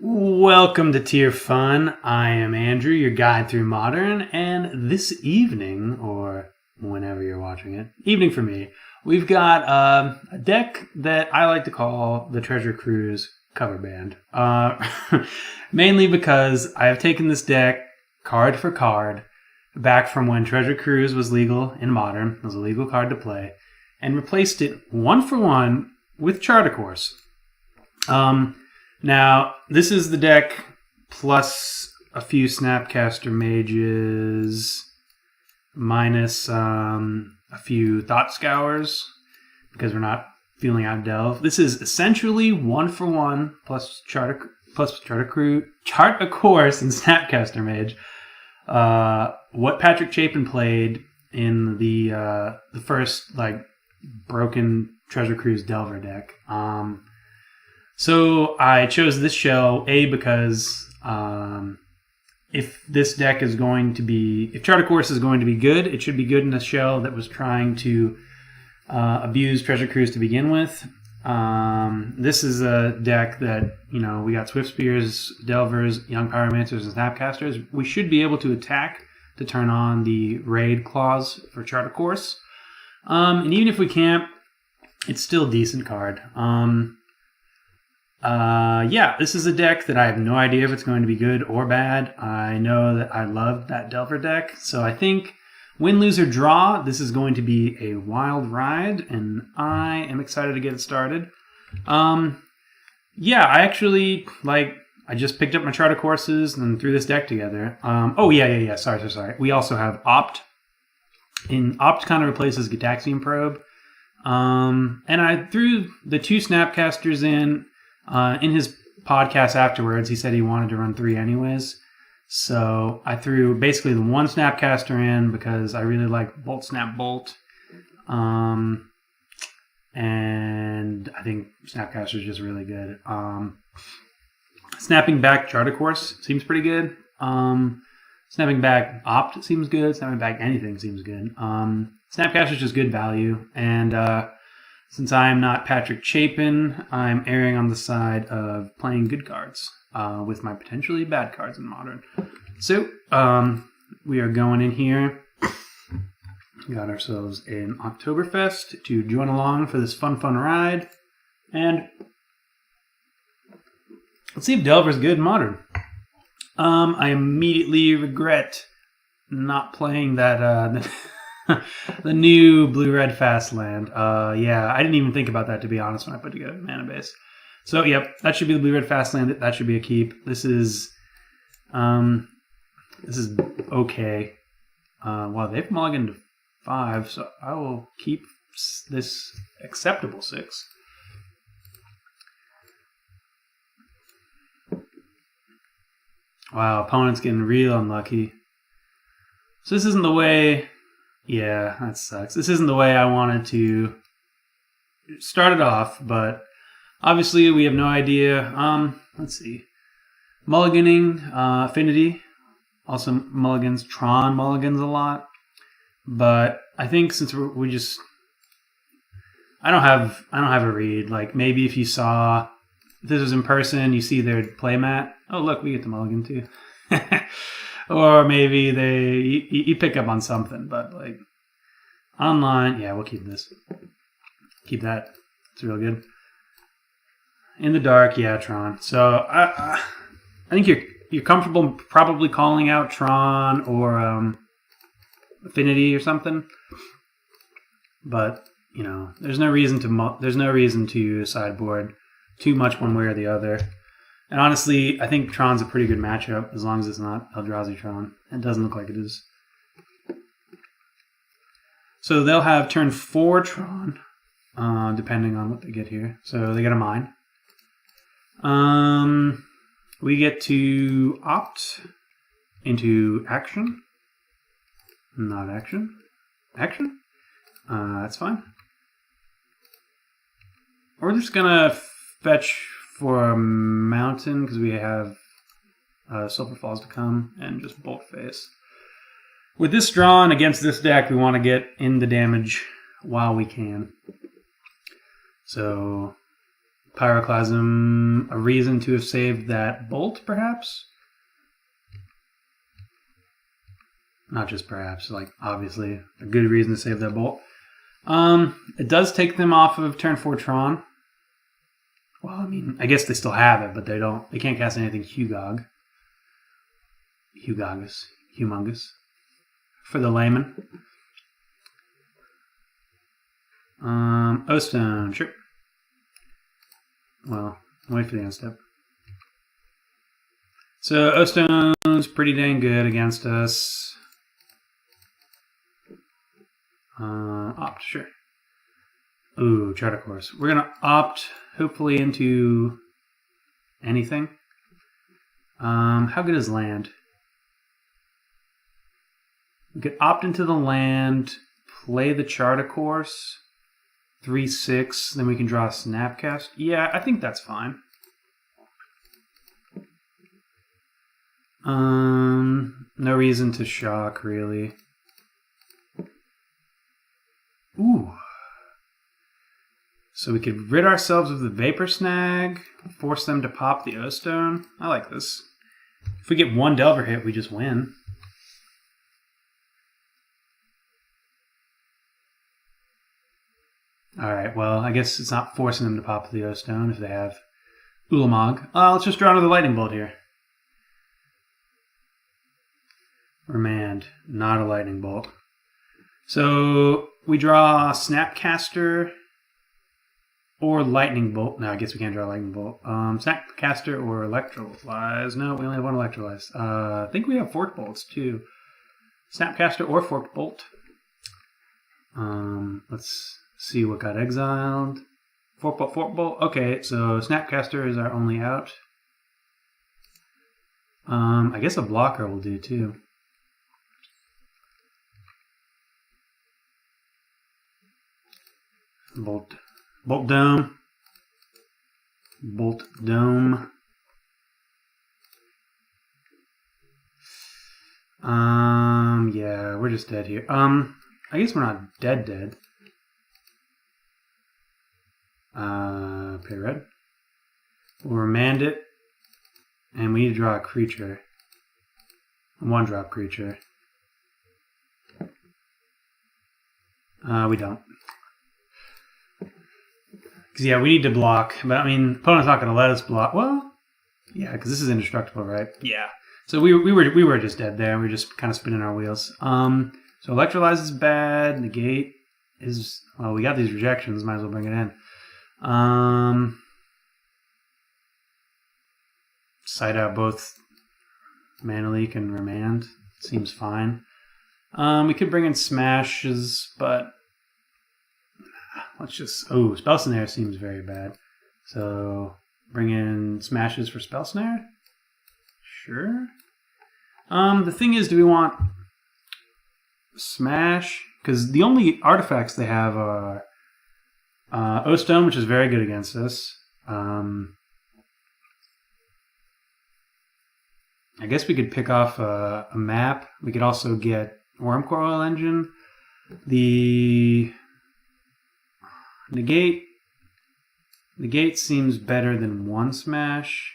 Welcome to Tier Fun. I am Andrew, your guide through Modern, and this evening, or whenever you're watching it, evening for me, we've got a deck that I like to call the Treasure Cruise cover band. Mainly because I have taken this deck card for card back from when Treasure Cruise was legal in Modern, it was a legal card to play, and replaced it one for one with Charter Course. Now, this is the deck plus a few Snapcaster Mages, minus a few Thought Scours, because we're not feeling out Delve. This is essentially one for one plus Chart a Course and Snapcaster Mage. What Patrick Chapin played in the first broken Treasure Cruise Delver deck. So I chose this shell, because if this deck is going to be, if Charter Course is going to be good, it should be good in a shell that was trying to abuse Treasure Cruise to begin with. This is a deck that, we got Swift Spears, Delvers, Young Pyromancers, and Snapcasters. We should be able to attack to turn on the raid clause for Charter Course. And even if we can't, it's still a decent card. This is a deck that I have no idea if it's going to be good or bad. I know that I love that Delver deck, so I think win, lose, or draw, this is going to be a wild ride, and I am excited to get it started. I actually, I just picked up my Charter Courses and threw this deck together. Sorry. We also have Opt. Opt kind of replaces Gitaxian Probe. And I threw the two Snapcasters in his podcast afterwards. He said he wanted to run 3 anyways. So I threw basically the one Snapcaster in because I really like Bolt Snap Bolt. And I think Snapcaster is just really good. Snapping back Charter Course seems pretty good. Snapping back Opt seems good. Snapping back anything seems good. Snapcaster is just good value. And since I am not Patrick Chapin, I'm erring on the side of playing good cards with my potentially bad cards in Modern. So, we are going in here. Got ourselves an Oktoberfest to join along for this fun ride. And let's see if Delver's good in Modern. I immediately regret not playing that the new blue-red fast land. I didn't even think about that, to be honest, when I put together the mana base. So, yep, that should be the blue-red fast land. That should be a keep. This is okay. They've mulliganed to 5, so I will keep this acceptable 6. Wow, opponent's getting real unlucky. So this isn't the way... Yeah, that sucks. This isn't the way I wanted to start it off, but obviously we have no idea. Let's see. Mulliganing, Affinity, also mulligans. Tron mulligans a lot, but I think since we just, I don't have a read. Like maybe if you saw, if this was in person, you see their playmat. Oh look, we get the mulligan too. Or maybe you pick up on something, but online, we'll keep this. Keep that. It's real good. In the dark, Tron. So I think you're comfortable probably calling out Tron or Affinity or something. But there's no reason to sideboard too much one way or the other. And honestly, I think Tron's a pretty good matchup as long as it's not Eldrazi Tron. It doesn't look like it is. So they'll have turn 4 Tron, depending on what they get here. So they get a mine. We get to opt into action. Not action. Action? That's fine. We're just gonna fetch for a mountain because we have Sulphur Falls to come and just bolt face. With this drawn against this deck, we want to get in the damage while we can. So Pyroclasm, a reason to have saved that bolt, perhaps? Not just perhaps, like, obviously, a good reason to save that bolt. It does take them off of turn 4 Tron. Well, I mean, I guess they still have it, but they can't cast anything humongous for the layman. O-Stone, sure. Well, wait for the end step. So O-Stone's pretty dang good against us. Opt, sure. Ooh, Charter Course. We're gonna opt, hopefully, into anything. How good is land? We could opt into the land, play the Charter Course, 3/6, then we can draw a Snapcast. Yeah, I think that's fine. No reason to shock, really. Ooh. So we could rid ourselves of the Vapor Snag, force them to pop the O-Stone. I like this. If we get one Delver hit, we just win. Alright, well, I guess it's not forcing them to pop the O-Stone if they have Ulamog. Let's just draw another Lightning Bolt here. Remand, not a Lightning Bolt. So we draw Snapcaster or Lightning Bolt. No, I guess we can't draw Lightning Bolt. Snapcaster or Electrolyze. No, we only have one Electrolyze. I think we have Fork Bolts too. Snapcaster or Fork Bolt. Let's see what got exiled. Fork Bolt, Fork Bolt. Okay, so Snapcaster is our only out. I guess a blocker will do too. Bolt Dome. Bolt Dome. Yeah, we're just dead here. I guess we're not dead. Pay red. We'll remand it. And we need to draw a creature. A 1-drop creature. We don't. Because, yeah, we need to block. But, I mean, opponent's not going to let us block. Well, yeah, because this is indestructible, right? Yeah. So we were just dead there. We were just kind of spinning our wheels. So Electrolyze is bad. Negate is... Well, we got these rejections. Might as well bring it in. Side out both Mana Leak and Remand. Seems fine. We could bring in Smashes, but... Let's just... Oh, Spell Snare seems very bad. So, bring in Smashes for Spell Snare? Sure. The thing is, do we want Smash? Because the only artifacts they have are O-Stone, which is very good against us. I guess we could pick off a map. We could also get Wormcoil Engine. The Negate seems better than 1 Smash.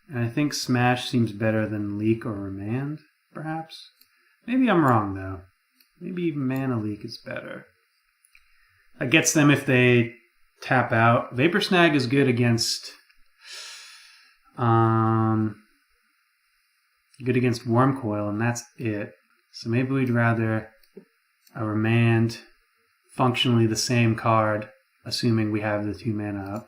And I think Smash seems better than Leak or Remand, perhaps. Maybe I'm wrong, though. Maybe Mana Leak is better. That gets them if they tap out. Vapor Snag is good against... good against Wormcoil, and that's it. So maybe we'd rather a Remand, functionally the same card, assuming we have the 2 mana up.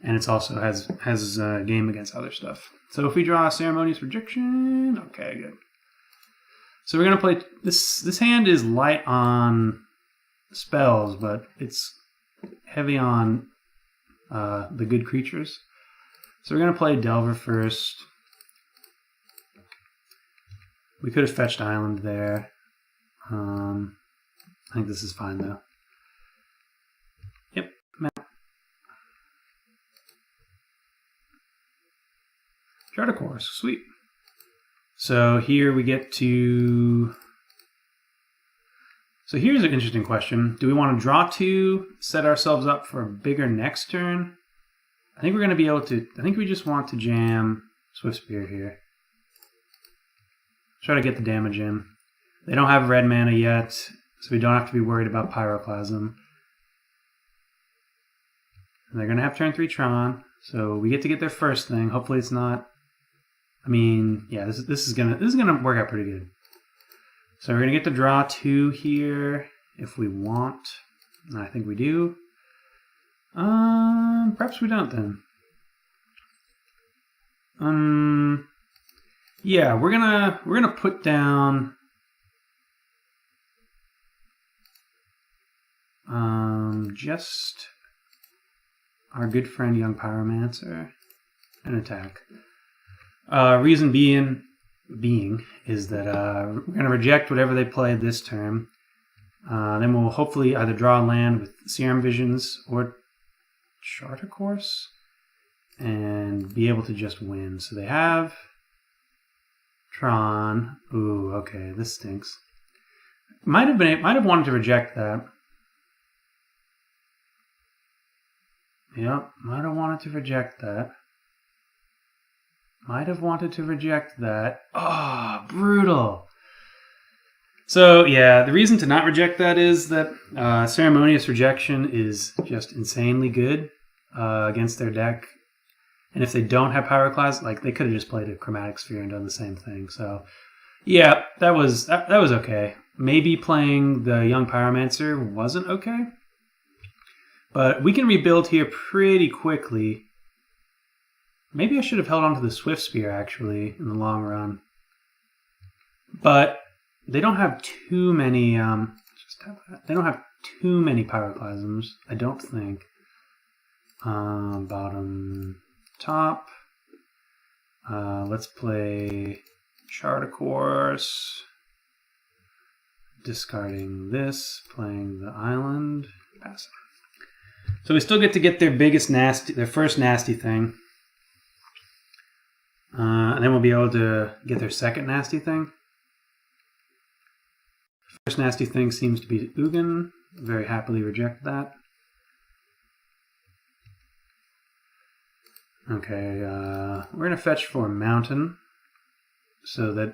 And it also has a game against other stuff. So if we draw a Ceremonious Rejection, okay, good. So we're gonna play this hand is light on spells, but it's heavy on the good creatures. So we're gonna play Delver first. We could have fetched Island there. I think this is fine though. Yep. Charter Course, sweet. So here we get to... So here's an interesting question. Do we want to draw 2, set ourselves up for a bigger next turn? I think we're going to be able to... I think we just want to jam Swift Spear here. Try to get the damage in. They don't have red mana yet, so we don't have to be worried about Pyroclasm. And they're going to have turn 3 Tron, so we get to get their first thing. Hopefully it's not... I mean, yeah, this is gonna work out pretty good. So we're going to get to draw 2 here if we want. And I think we do. Perhaps we don't then. Yeah, we're gonna put down just our good friend Young Pyromancer and attack. Reason being is that we're gonna reject whatever they play this turn. Then we'll hopefully either draw a land with Serum Visions or Charter Course and be able to just win. So they have Tron. Ooh, okay, this stinks. Might have wanted to reject that. Yep, might have wanted to reject that. Might have wanted to reject that. Ah, oh, brutal. So, yeah, the reason to not reject that is that Ceremonious Rejection is just insanely good against their deck. And if they don't have Pyroclast, like, they could have just played a Chromatic Sphere and done the same thing. So, yeah, that was okay. Maybe playing the Young Pyromancer wasn't okay. But we can rebuild here pretty quickly. Maybe I should have held on to the Swift Spear, actually, in the long run. But they don't have too many... they don't have too many Pyroclasms, I don't think. Bottom, top. Let's play Charter Course. Discarding this, playing the island. Pass. So we still get to get their first nasty thing. And then we'll be able to get their second nasty thing. First nasty thing seems to be Ugin. Very happily reject that. Okay, we're going to fetch for Mountain so that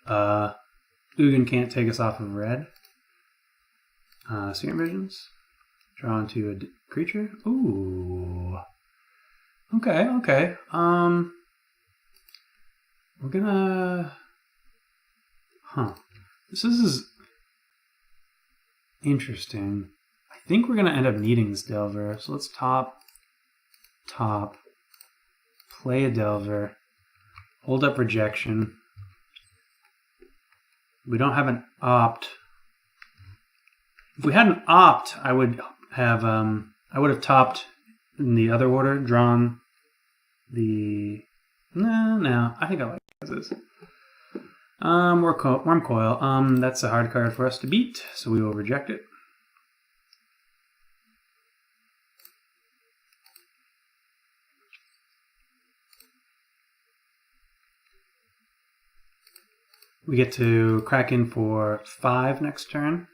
Ugin can't take us off of red. Serum Visions. Draw into a creature. Ooh. Okay, okay. We're gonna... This is interesting. I think we're gonna end up needing this Delver. So let's top, play a Delver, hold up Rejection. We don't have an Opt. If we had an Opt, I would have topped in the other order, drawn the... No, I think I like it as is. Worm Coil. That's a hard card for us to beat, so we will reject it. We get to crack in for 5 next turn.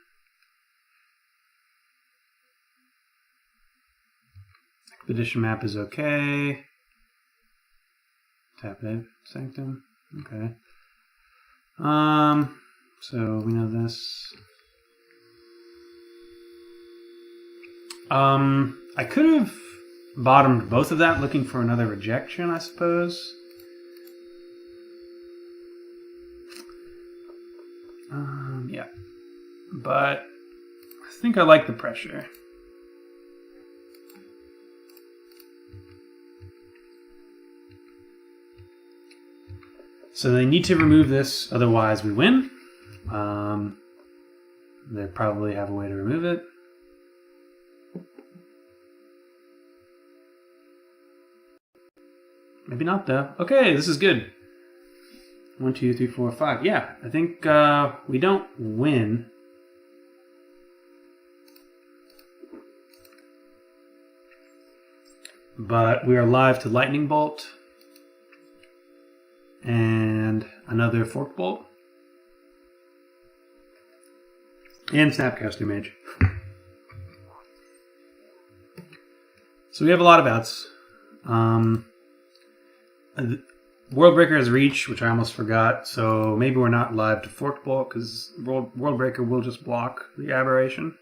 Expedition Map is okay. Tap it. Sanctum. Okay. So we know this. I could have bottomed both of that looking for another rejection, I suppose. Yeah. But I think I like the pressure. So they need to remove this, otherwise we win. They probably have a way to remove it. Maybe not though. Okay, this is good. 1, 2, 3, 4, 5. Yeah, I think we don't win. But we are live to Lightning Bolt. And another Fork Bolt. And Snapcaster Mage. So we have a lot of outs. World Breaker has reach, which I almost forgot. So maybe we're not live to Forked Bolt because World Breaker will just block the Aberration.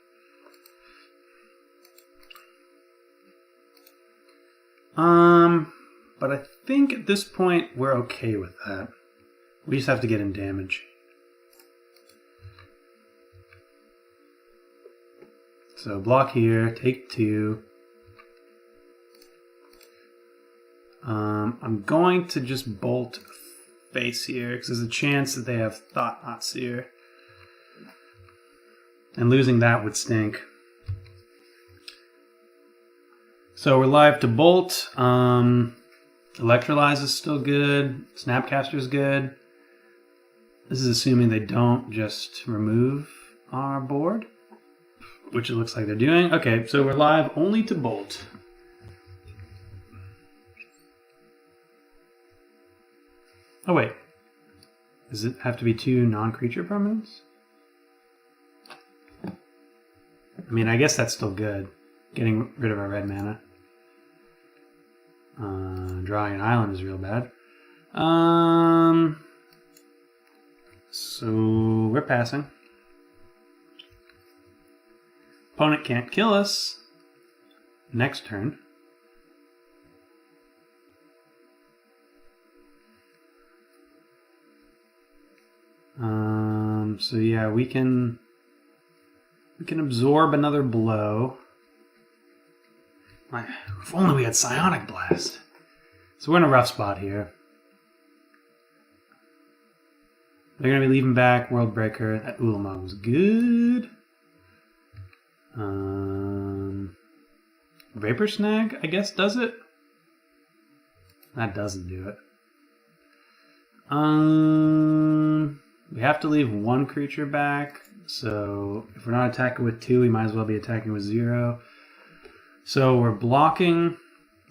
But I think at this point we're okay with that. We just have to get in damage. So block here, take 2. I'm going to just bolt face here because there's a chance that they have Thought-Knot here. And losing that would stink. So we're live to bolt. Electrolyze is still good. Snapcaster is good. This is assuming they don't just remove our board, which it looks like they're doing. Okay, so we're live only to bolt. Oh wait, does it have to be 2 non-creature permanents? I mean, I guess that's still good. Getting rid of our red mana. Drawing an island is real bad. So we're passing. Opponent can't kill us. Next turn. So yeah, we can absorb another blow. If only we had Psionic Blast. So we're in a rough spot here. They're going to be leaving back World Breaker. That Ulamog was good. Vapor Snag, I guess, does it? That doesn't do it. We have to leave 1 creature back. So if we're not attacking with 2, we might as well be attacking with 0. So we're blocking.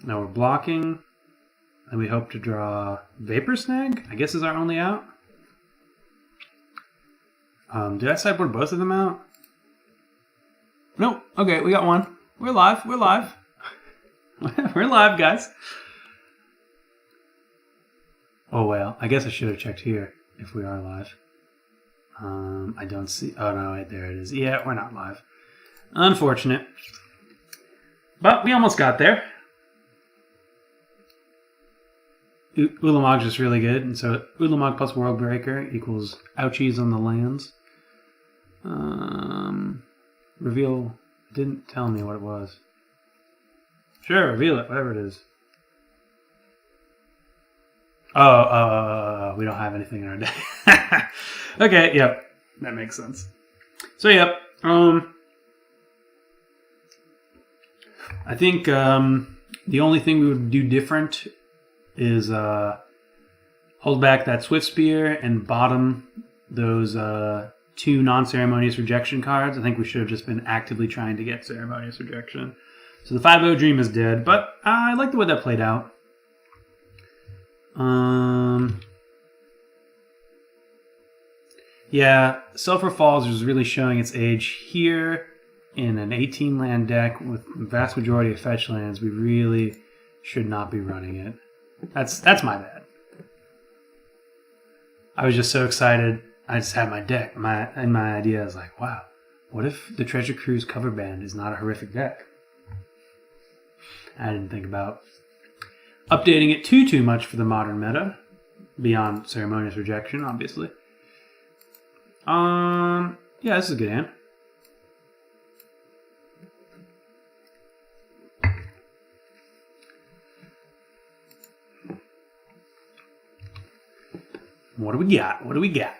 No, we're blocking. And we hope to draw Vapor Snag, I guess is our only out. Did I sideboard both of them out? Nope. Okay, we got 1. We're live. We're live. We're live, guys. Oh, well. I guess I should have checked here if we are live. I don't see... Oh, no, wait, there it is. Yeah, we're not live. Unfortunate. But we almost got there. Ulamog's just really good. And so Ulamog plus World Breaker equals ouchies on the lands. Reveal... Didn't tell me what it was. Sure, reveal it, whatever it is. Oh, we don't have anything in our deck. Okay, yep. That makes sense. So, yep. I think the only thing we would do different is hold back that Swift Spear and bottom those 2 non-ceremonious rejection cards. I think we should have just been actively trying to get ceremonious rejection. So the 5-0 Dream is dead, but I like the way that played out. Yeah, Sulphur Falls is really showing its age here in an 18-land deck with the vast majority of fetch lands. We really should not be running it. That's my bad. I was just so excited. I just had my deck. My idea is like, wow, what if the Treasure Cruise cover band is not a horrific deck? I didn't think about updating it too much for the modern meta, beyond ceremonious rejection, obviously. Yeah, this is a good hand. What do we got? What do we got?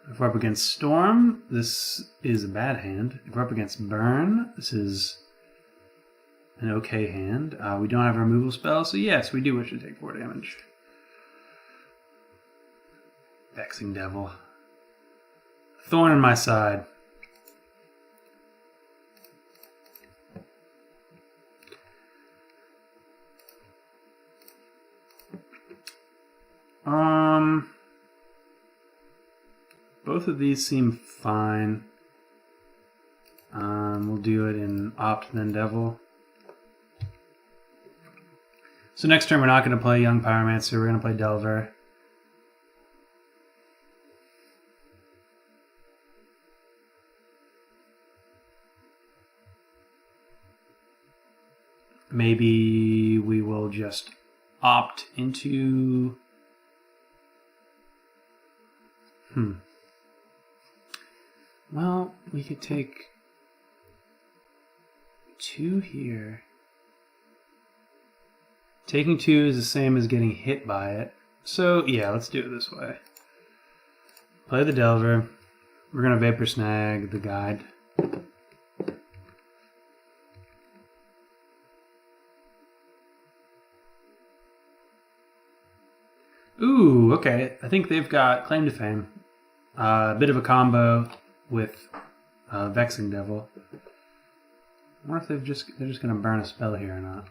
If we're up against Storm, this is a bad hand. If we're up against Burn, this is an okay hand. We don't have a removal spell, so yes, we do wish to take 4 damage. Vexing Devil. Thorn in my side. Both of these seem fine. We'll do it in Opt, then Devil. So next turn we're not going to play Young Pyromancer, we're going to play Delver. Maybe we will just opt into... Well, we could take 2 here. Taking 2 is the same as getting hit by it. So, yeah, let's do it this way. Play the Delver. We're going to Vapor Snag the Guide. Ooh, okay. I think they've got Claim to Fame. A bit of a combo with Vexing Devil. I wonder if they're just going to burn a spell here or not.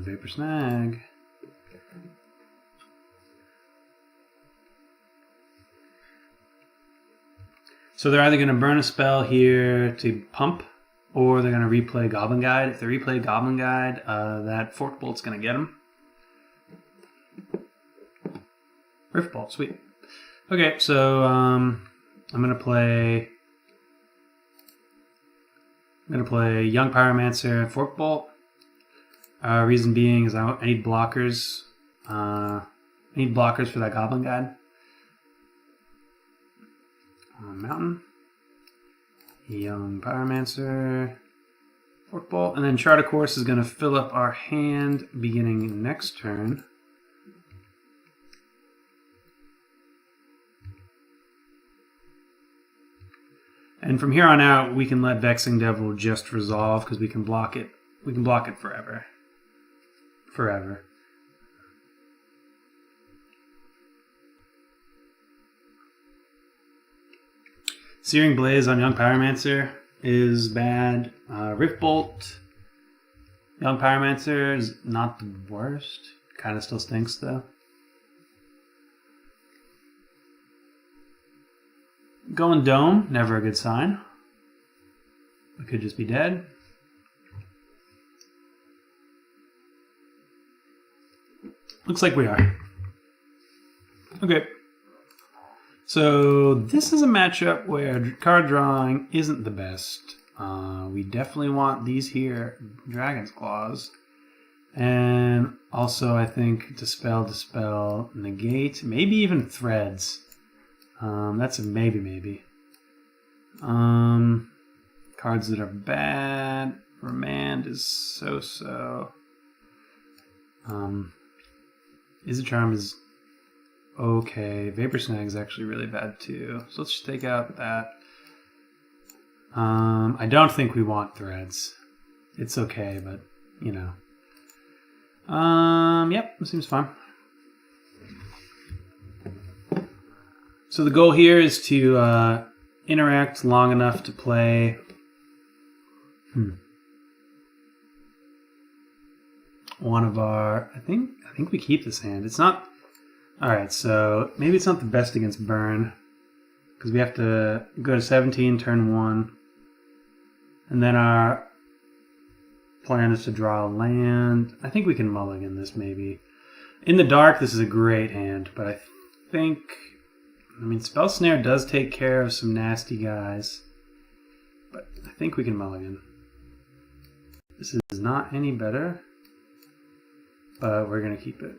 Vapor Snag. So they're either going to burn a spell here to pump, or they're going to replay Goblin Guide. If they replay Goblin Guide, that Fork Bolt's going to get them. Rift Bolt, sweet. Okay, so I'm going to play Young Pyromancer, Fork Bolt. Reason being is I need blockers. I need blockers for that Goblin Guide. Mountain, Young Pyromancer, Fork Bolt, and then Chart of Course is going to fill up our hand beginning next turn. And from here on out, we can let Vexing Devil just resolve because we can block it. We can block it forever. Forever. Searing Blaze on Young Pyromancer is bad. Rift Bolt, Young Pyromancer is not the worst. Kind of still stinks though. Going Dome, never a good sign. We could just be dead. Looks like we are. Okay. So this is a matchup where card drawing isn't the best. We definitely want these here, Dragon's Claws. And also I think Dispel, Negate, maybe even Threads. That's a maybe. Cards that are bad. Remand is so-so. Izzet-Charm is okay. Vapor Snag is actually really bad too. So let's just take out that. I don't think we want Threads. It's okay, but you know. Yep, it seems fine. So the goal here is to interact long enough to play. One of our. I think we keep this hand. It's not. All right, so maybe it's not the best against burn because we have to go to 17, turn 1, and then our plan is to draw a land. I think we can mulligan this maybe. In the dark, this is a great hand, but I think. I mean, Spell Snare does take care of some nasty guys, but I think we can mulligan. This is not any better, but we're going to keep it.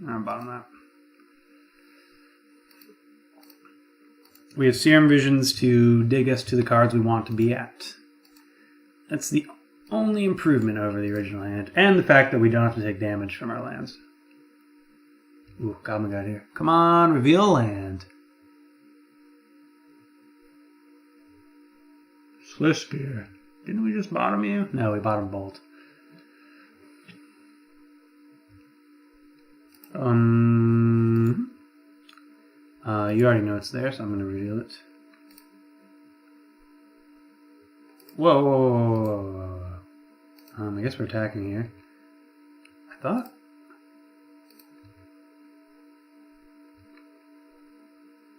Bottom that. We have Serum Visions to dig us to the cards we want to be at. That's the only improvement over the original hand, and the fact that we don't have to take damage from our lands. Ooh, Goblin Guide here. Come on, reveal land. Slisphere. Didn't we just bottom you? No, we bottom Bolt. You already know it's there, so I'm going to reveal it. Whoa. I guess we're attacking here. thought.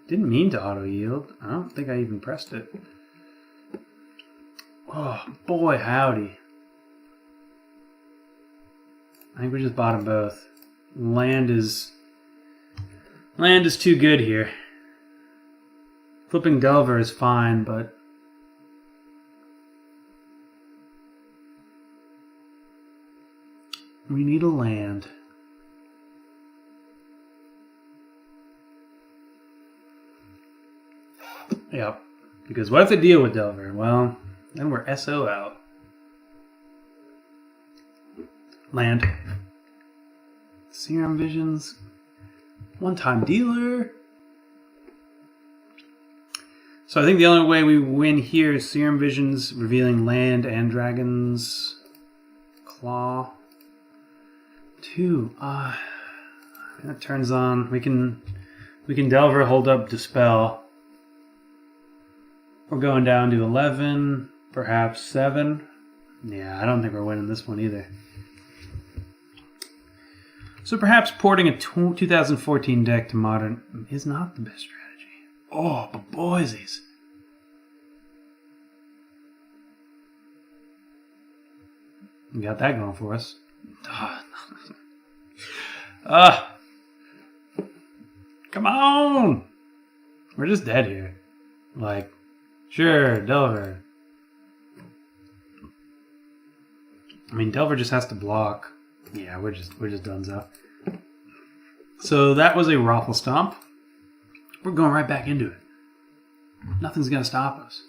Didn't mean to auto yield. I don't think I even pressed it. Oh boy, howdy. I think we just bought them both. Land is too good here. Flipping Delver is fine, but we need a land. Yep. Because what if they deal with Delver? Well, then we're SOL. Land. Serum Visions. One-time dealer. So I think the only way we win here is Serum Visions revealing land and Dragon's Claw. 2. That turns on. We can Delver, hold up, Dispel. We're going down to 11, perhaps 7. Yeah, I don't think we're winning this one either. So perhaps porting a 2014 deck to Modern is not the best strategy. Oh, but boysies. We got that going for us. Come on! We're just dead here. Like, sure, Delver. I mean, Delver just has to block. Yeah, we're just donezo. So that was a Raffle Stomp. We're going right back into it. Nothing's gonna stop us.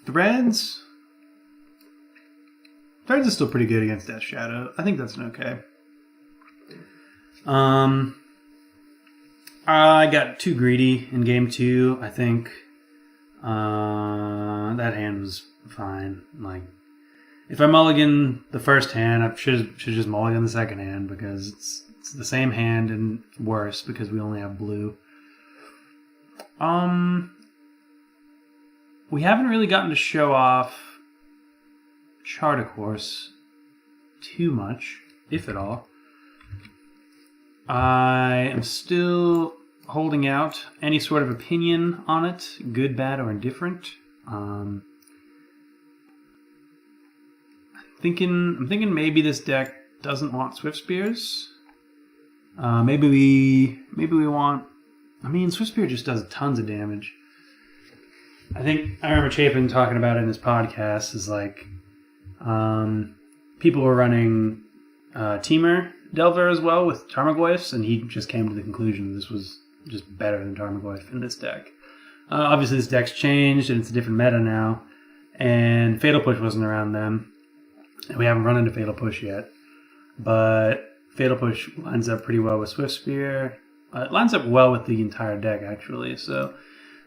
Threads. Threads is still pretty good against Death Shadow. I think that's an okay. I got too greedy in game 2. I think that hand was fine. Like, if I mulligan the first hand, I should just mulligan the second hand because it's the same hand and worse because we only have blue. We haven't really gotten to show off Chartercourse too much, if at all. I am still holding out any sort of opinion on it, good, bad, or indifferent. I'm thinking maybe this deck doesn't want Swift Spears. Maybe we want. I mean, Swift Spear just does tons of damage. I remember Chapin talking about it in his podcast. Is like, people were running Teamer Delver as well with Tarmogoyfs, and he just came to the conclusion this was just better than Tarmogoyf in this deck. Obviously, this deck's changed, and it's a different meta now, and Fatal Push wasn't around then, and we haven't run into Fatal Push yet, but Fatal Push lines up pretty well with Swift Spear. It lines up well with the entire deck, actually, so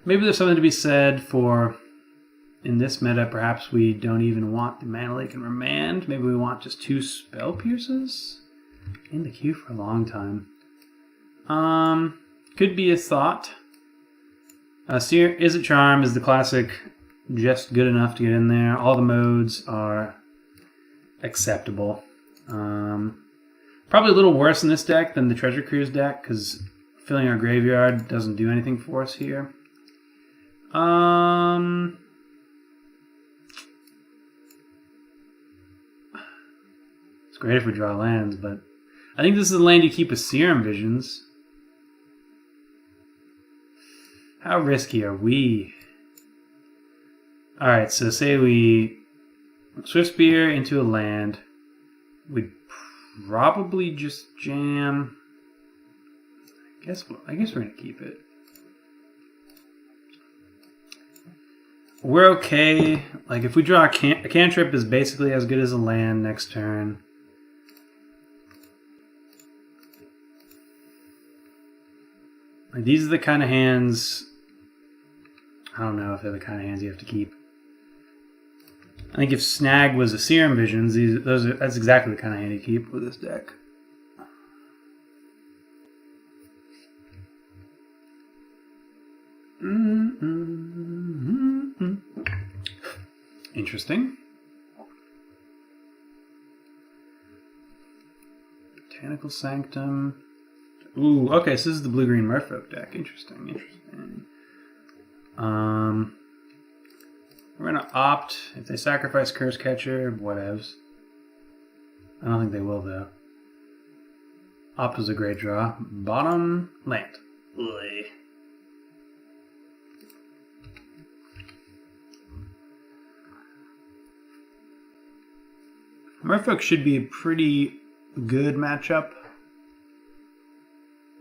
maybe there's something to be said for, in this meta, perhaps we don't even want the Mana Lake and Remand. Maybe we want just 2 Spell Pierces? In the queue for a long time. Could be a thought. Is it Charm is the classic, just good enough to get in there. All the modes are acceptable. Probably a little worse in this deck than the Treasure Cruise deck, because filling our graveyard doesn't do anything for us here. It's great if we draw lands, but I think this is the lane you keep with Serum Visions. How risky are we? Alright, so say we Swift Spear into a land. We'd probably just jam. I guess we're going to keep it. We're okay. Like, if we draw a cantrip is basically as good as a land next turn. Like, these are the kind of hands. I don't know if they're the kind of hands you have to keep. I think if Snag was a Serum Visions, that's exactly the kind of hand you keep with this deck. Interesting. Botanical Sanctum. Ooh, okay, so this is the blue-green Merfolk deck. Interesting, interesting. We're gonna opt if they sacrifice Curse Catcher, whatevs. I don't think they will though. Opt was a great draw. Bottom land. Oy. Merfolk should be a pretty good matchup.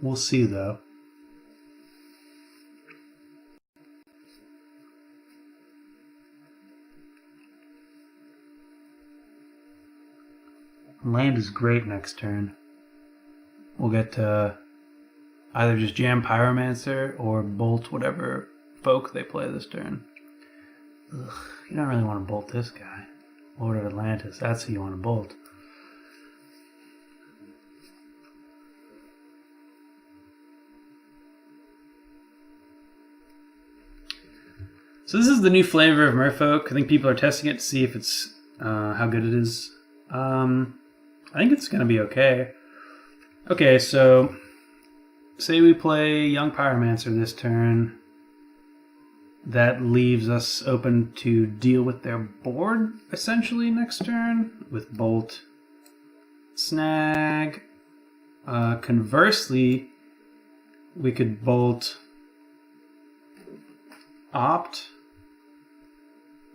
We'll see though. Land is great next turn. We'll get to either just jam Pyromancer or bolt whatever folk they play this turn. Ugh, you don't really want to bolt this guy. Lord of Atlantis, that's who you want to bolt. So this is the new flavor of Merfolk. I think people are testing it to see if it's how good it is. I think it's going to be okay. Okay, so say we play Young Pyromancer this turn. That leaves us open to deal with their board, essentially, next turn, with Bolt, Snag. Conversely, we could Bolt, Opt.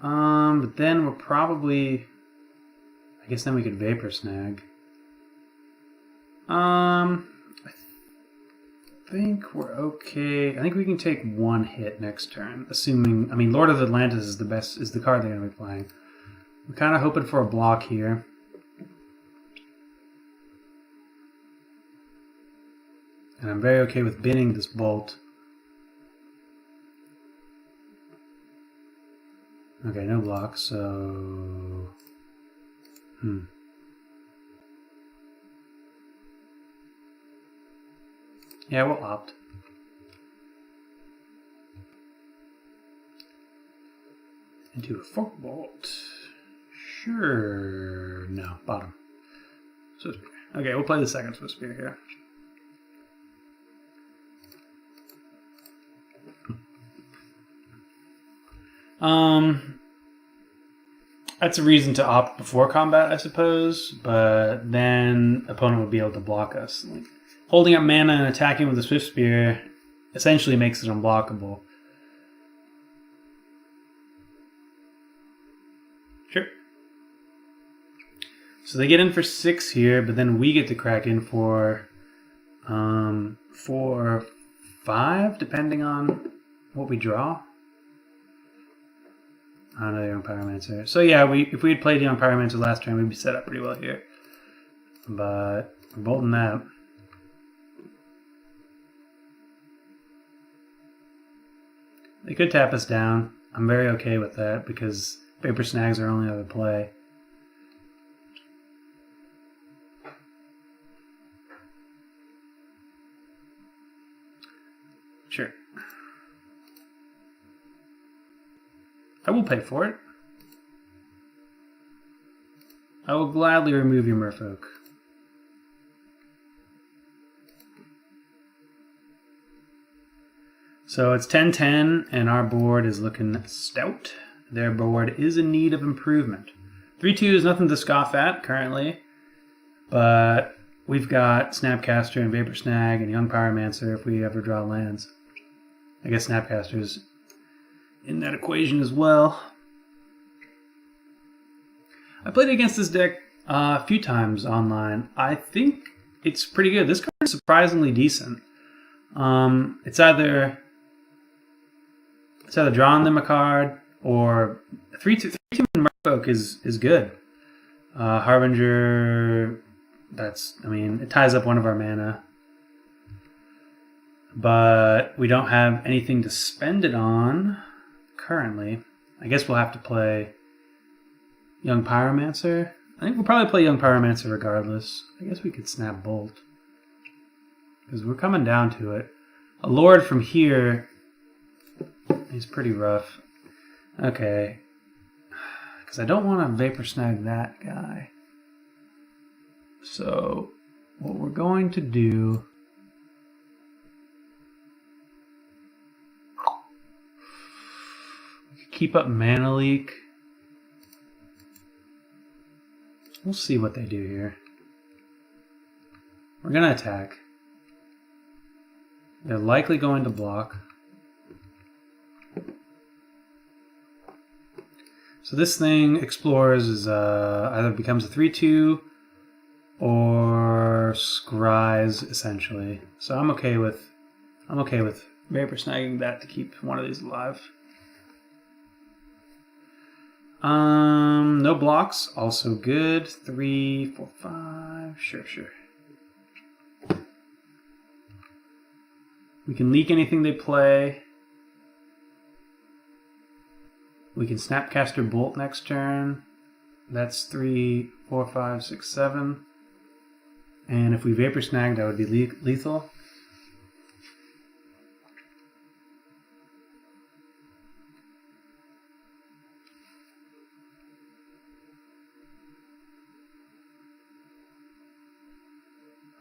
But then we're probably... I guess then we could Vapor Snag. I think we're okay. I think we can take one hit next turn, assuming... I mean, Lord of Atlantis is the card they're going to be playing. We're kind of hoping for a block here. And I'm very okay with binning this Bolt. Okay, no block, so... Yeah, we'll opt. Into a Fork Bolt. Sure. No, bottom. Swift Spear. Okay, we'll play the second Swift Spear here. That's a reason to opt before combat, I suppose, but then opponent would be able to block us. Like, holding up mana and attacking with a Swift Spear essentially makes it unblockable. Sure. So they get in for 6 here, but then we get to crack in for 4, 5, depending on what we draw. Another Young Pyromancer. So yeah, if we had played Young Pyromancer last turn, we'd be set up pretty well here. But we're bolting that. They could tap us down. I'm very okay with that because Vapor Snags are only other play. Sure. I will pay for it. I will gladly remove your Merfolk. So it's 10-10, and our board is looking stout. Their board is in need of improvement. 3-2 is nothing to scoff at currently, but we've got Snapcaster and Vapor Snag and Young Pyromancer if we ever draw lands. I guess Snapcaster's in that equation as well. I played against this deck a few times online. I think it's pretty good. This card is surprisingly decent. It's either drawing them a card or 3-2 Merfolk is good. Harbinger, it ties up one of our mana. But we don't have anything to spend it on currently. I guess we'll have to play Young Pyromancer. I think we'll probably play Young Pyromancer regardless. I guess we could snap Bolt, because we're coming down to it. A Lord from here is pretty rough. Okay. because I don't want to Vapor Snag that guy. So what we're going to do... keep up Mana Leak. We'll see what they do here. We're going to attack. They're likely going to block. So this thing explores is either becomes a 3/2 or scries essentially. So I'm okay with Vapor Snagging that to keep one of these alive. No blocks, also good. 3, 4, 5. Sure. We can leak anything they play. We can Snapcaster Bolt next turn. That's 3, 4, 5, 6, 7. And if we Vapor Snag, that would be lethal.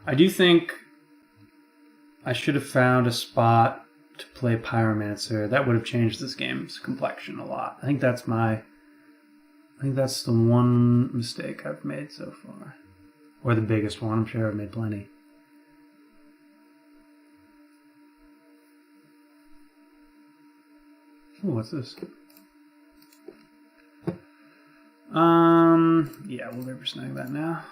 I do think I should have found a spot to play Pyromancer. That would have changed this game's complexion a lot. I think that's the one mistake I've made so far. Or the biggest one. I'm sure I've made plenty. Ooh, what's this? Yeah, we'll Vapor Snag that now.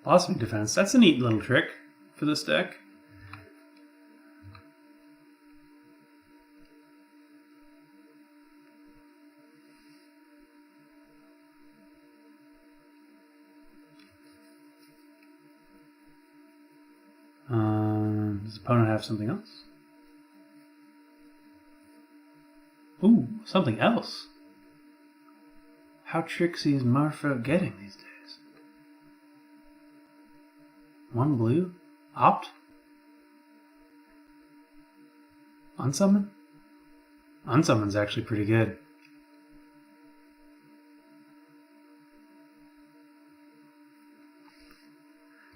Philosophy Defense. That's a neat little trick for this deck. Does the opponent have something else? Ooh, something else. How tricksy is Marfa getting these days? 1 blue? Opt? Unsummon? Unsummon's actually pretty good.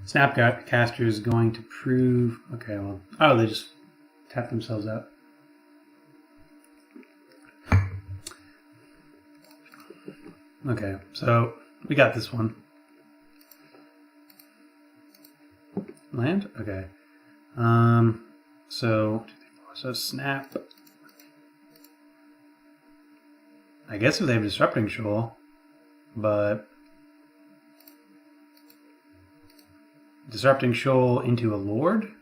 Snapcaster is going to prove... Okay, well... Oh, they just tap themselves out. Okay, so we got this one. Land? Okay. So snap. I guess if they have Disrupting Shoal, but Disrupting Shoal into a Lord?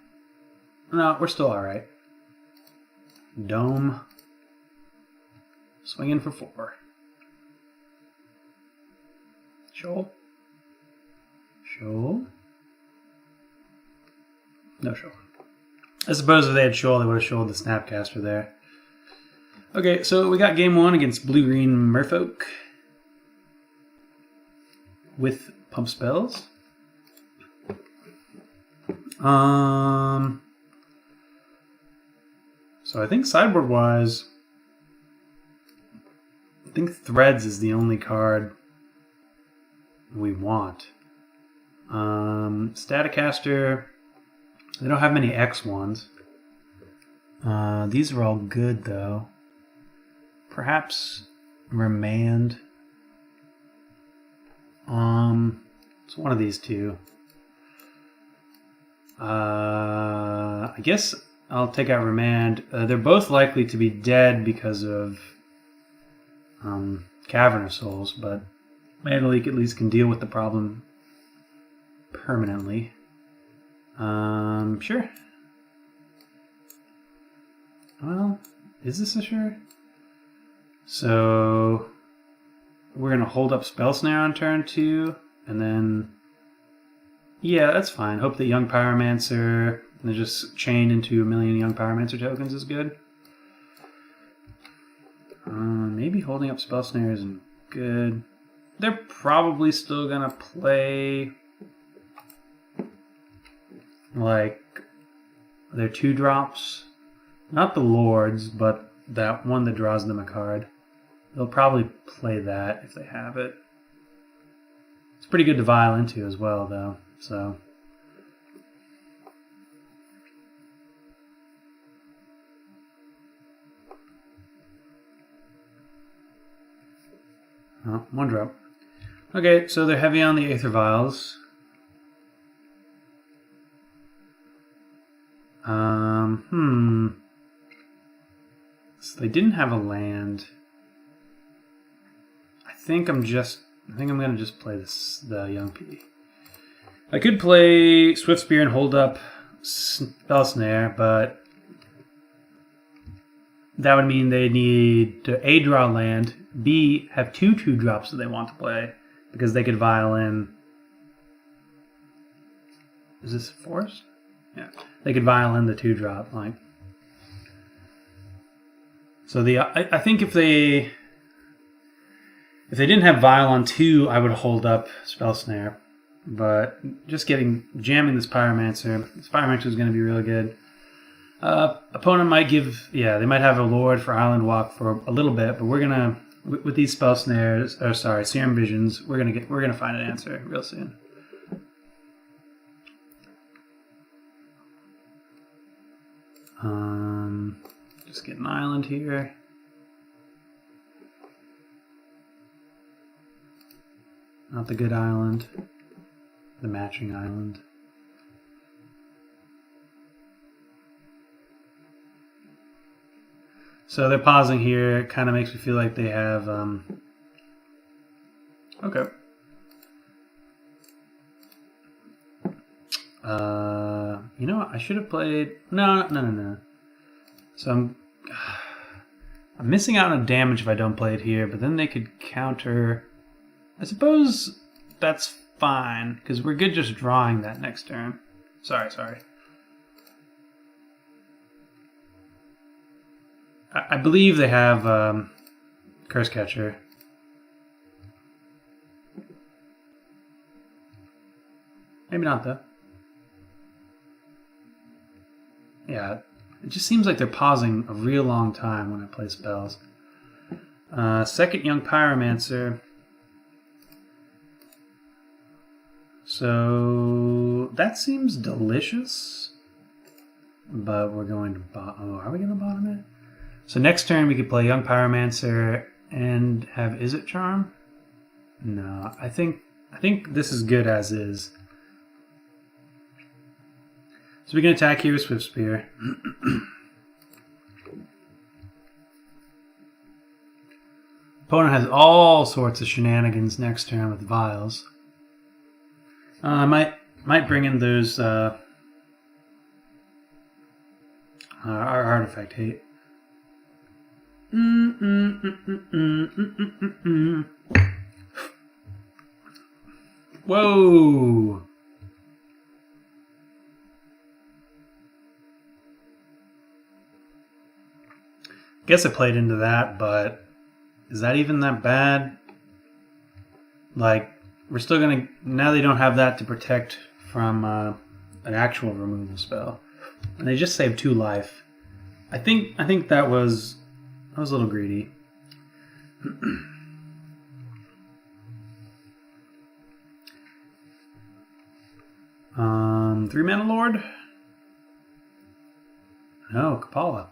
No, we're still alright. Dome. Swinging for 4. Shoal? Shoal? No shoal. I suppose if they had shoal, they would have shoaled the Snapcaster there. Okay, so we got game 1 against Blue-Green Merfolk with Pump Spells. So I think sideboard-wise, I think Threads is the only card we want. Staticaster, they don't have many X ones. These are all good though. Perhaps Remand. It's one of these two. I guess I'll take out Remand. They're both likely to be dead because of Cavernous Souls, but Mana Leak at least can deal with the problem permanently. Sure. Well, is this a sure? So we're gonna hold up Spell Snare on turn 2, and then yeah, that's fine. Hope that Young Pyromancer and just chain into 1,000,000 Young Pyromancer tokens is good. Maybe holding up Spell Snare isn't good. They're probably still gonna play like They're 2-drops. Not the Lords, but that one that draws them a card. They'll probably play that if they have it. It's pretty good to vial into as well, though. So. Oh, 1-drop. Okay, so they're heavy on the Aether Vials. So they didn't have a land. I think I'm gonna just play the Young P. I could play Swift Spear and hold up Spell Snare, but that would mean they need to A, draw land, B, have 2 2-drops that they want to play, because they could vial in. Is this Forest? Yeah. They could vial in the 2-drop, like. So I think if they didn't have vial on 2, I would hold up Spell Snare. But just jamming this Pyromancer. This Pyromancer is going to be really good. Opponent might they might have a Lord for Island Walk for a little bit, but we're gonna with these Spell Snares, Serum Visions, we're gonna find an answer real soon. Just get an island here. Not the good island. The matching island. So they're pausing here. It kind of makes me feel like they have... Okay. You know what? I should have played... No. So I'm missing out on damage if I don't play it here, but then they could counter... I suppose that's fine, because we're good just drawing that next turn. Sorry. I believe they have Curse Catcher. Maybe not, though. Yeah, it just seems like they're pausing a real long time when I play spells. Second Young Pyromancer. So that seems delicious, but we're going to are we going to bottom it? So next turn we could play Young Pyromancer and have Is It Charm? No, I think this is good as is. So we can attack here with Swift Spear. Opponent has all sorts of shenanigans next turn with Vials. I might bring in those our artifact hate. Whoa! Guess I played into that, but is that even that bad? Like, we're still gonna... Now they don't have that to protect from an actual removal spell. And they just saved 2 life. I think that was a little greedy. 3-mana Lord? No, Kapala.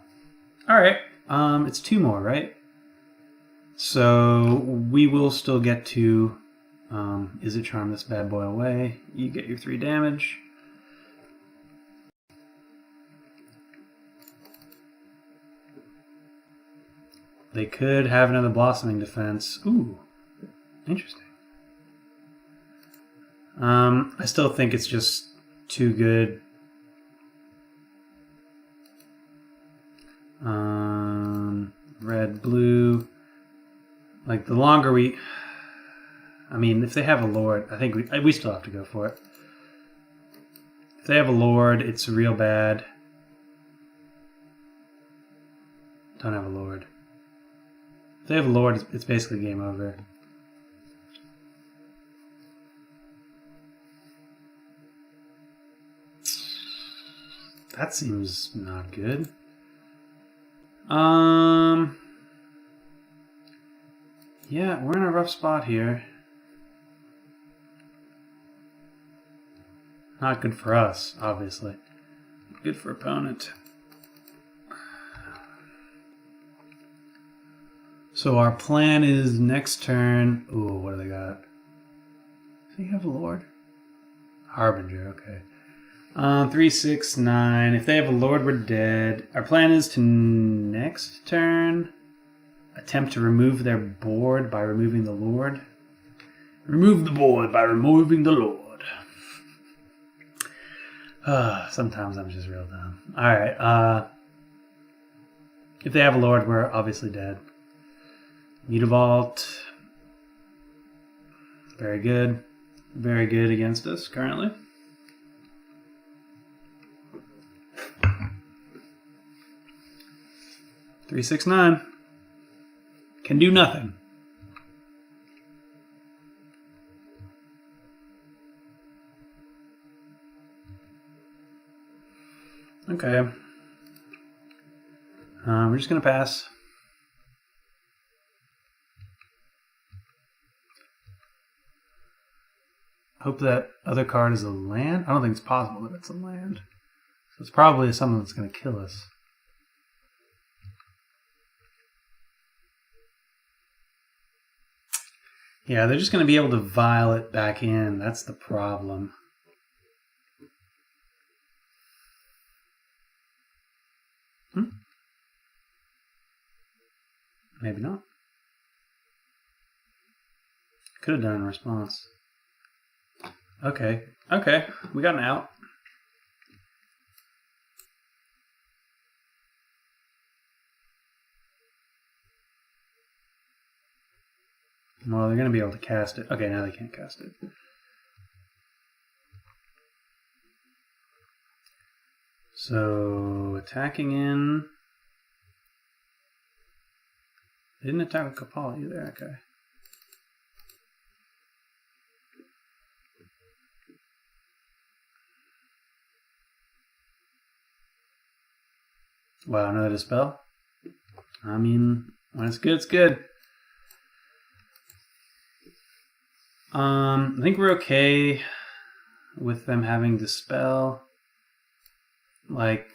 Alright. It's 2 more, right? So we will still get to Is It Charm this bad boy away. You get your 3 damage. They could have another Blossoming Defense. Ooh, interesting. I still think it's just too good. Red, blue. Like, the longer we... I mean, if they have a Lord, I think we still have to go for it. If they have a Lord, it's real bad. Don't have a Lord. If they have a Lord, it's basically game over. That seems not good. Yeah, we're in a rough spot here. Not good for us, obviously. Good for opponent. So our plan is next turn. Ooh, what do they got? Does he have a Lord? Harbinger, okay. 3, 6, 9. If they have a Lord, we're dead. Our plan is to next turn attempt to remove their board by removing the Lord. Remove the board by removing the Lord. Sometimes I'm just real dumb. Alright, if they have a Lord, we're obviously dead. Mutavault. Very good. Very good against us currently. Three, 6, 9. Can do nothing. Okay. We're just going to pass. Hope that other card is a land. I don't think it's possible that it's a land. So it's probably something that's going to kill us. Yeah, they're just going to be able to vial it back in. That's the problem. Maybe not. Could have done in response. Okay. Okay. We got an out. Well, they're going to be able to cast it. Okay, now they can't cast it. So, attacking in. They didn't attack with Kapal either. Okay. Wow, another Dispel? I mean, when it's good, it's good. I think we're okay with them having Dispel. Like,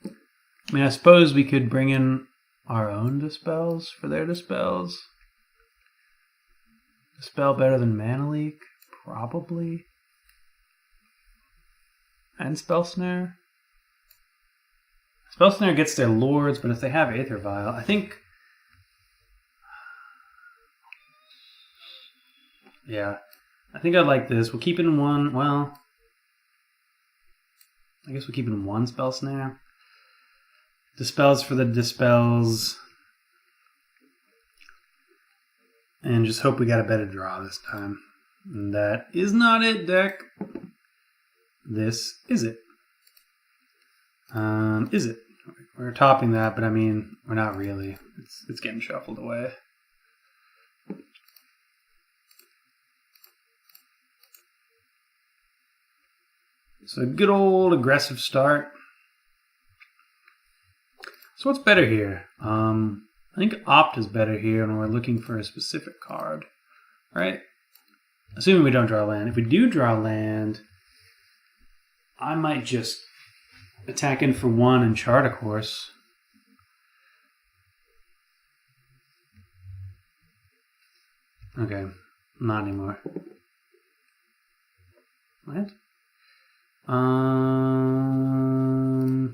I mean, I suppose we could bring in our own Dispels for their Dispels. Dispel better than Mana Leak? Probably. And Spell Snare? Spell Snare gets their Lords, but if they have Aether Vial, I think... Yeah. I think I like this. We'll keep it in one... Well... I guess we'll keep it in one Spell Snare. Dispels for the Dispels. And just hope we got a better draw this time. And that is not it, deck. This is it. Is it? We're topping that, but I mean, we're not really. It's getting shuffled away. So a good old aggressive start. So what's better here? I think Opt is better here when we're looking for a specific card, right? Assuming we don't draw land. If we do draw land, I might just attack in for 1 and chart a course. Okay, not anymore. Land?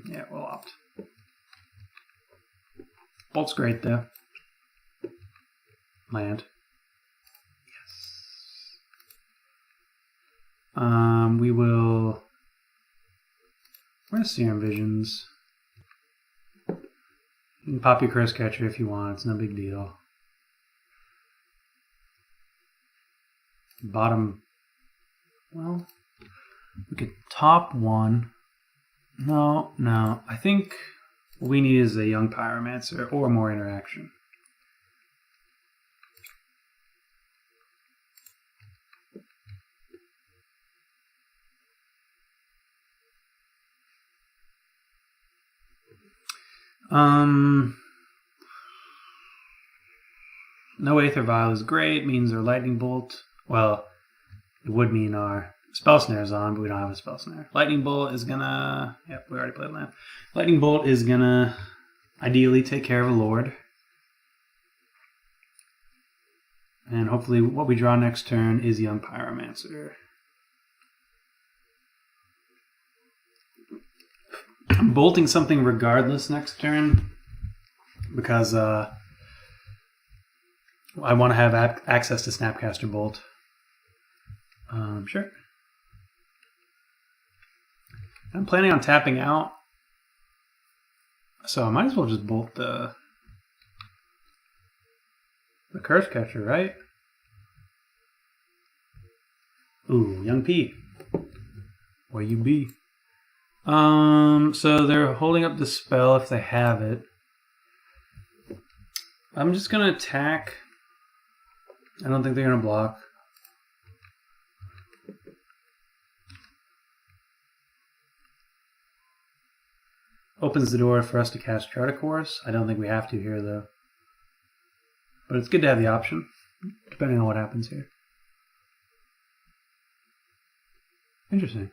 Yeah, we'll opt. Bolt's great though. Land. Yes. We will. Where's Serum Visions? You can pop your Curse Catcher if you want. It's no big deal. Bottom. Well, we could top 1. No. I think what we need is a Young Pyromancer or more interaction. No Aether Vial is great, means our Lightning Bolt. Well, it would mean our Spell Snare is on, but we don't have a Spell Snare. Lightning Bolt is gonna... Yep, we already played land. Lightning Bolt is gonna ideally take care of a Lord. And hopefully what we draw next turn is Young Pyromancer. I'm bolting something regardless next turn because I want to have access to Snapcaster Bolt. Sure. I'm planning on tapping out, so I might as well just bolt the Curse Catcher, right? Ooh, Young P. Where you be? So they're holding up the spell if they have it. I'm just gonna attack. I don't think they're gonna block. Opens the door for us to cast Chart of Course. I don't think we have to here though. But it's good to have the option, depending on what happens here. Interesting.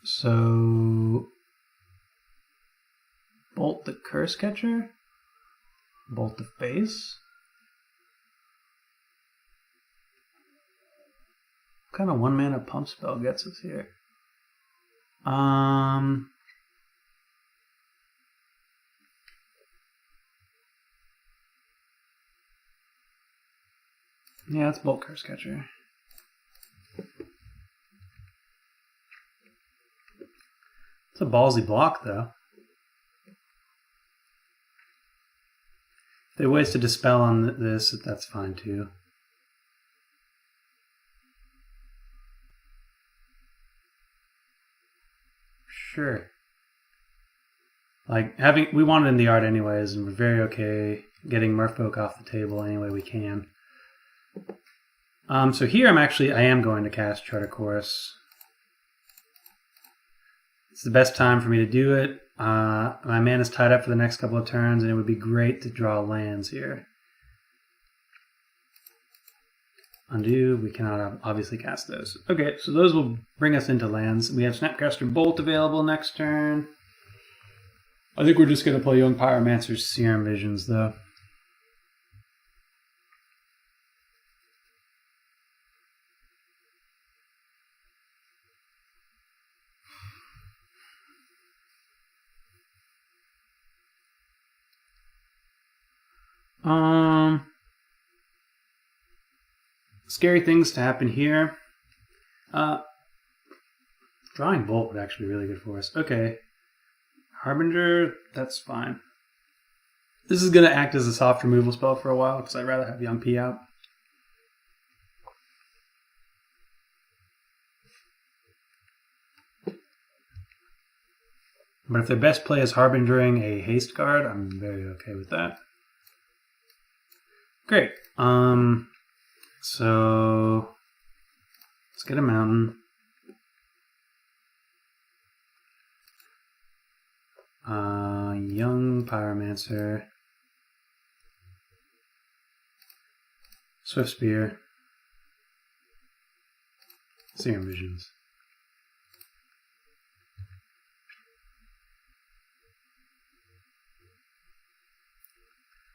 So, bolt the Curse Catcher, bolt the face. What kind of 1-mana pump spell gets us here? Yeah, it's bolt Curse Catcher. It's a ballsy block, though. If they waste a Dispel on this, that's fine, too. Sure. Like, we want it in the art anyways, and we're very okay getting Merfolk off the table any way we can. So here I am going to cast Chart of Course. It's the best time for me to do it. My mana's tied up for the next couple of turns, and it would be great to draw lands here. Undo, we cannot obviously cast those. Okay, so those will bring us into lands. We have Snapcaster Bolt available next turn. I think we're just going to play Young Pyromancer's Serum Visions, though. Scary things to happen here. Drawing Bolt would actually be really good for us. Okay. Harbinger, that's fine. This is going to act as a soft removal spell for a while because I'd rather have Young P out. But if their best play is Harbingering a haste card, I'm very okay with that. Great. So let's get a mountain. Young Pyromancer. Swift Spear. Serum Visions.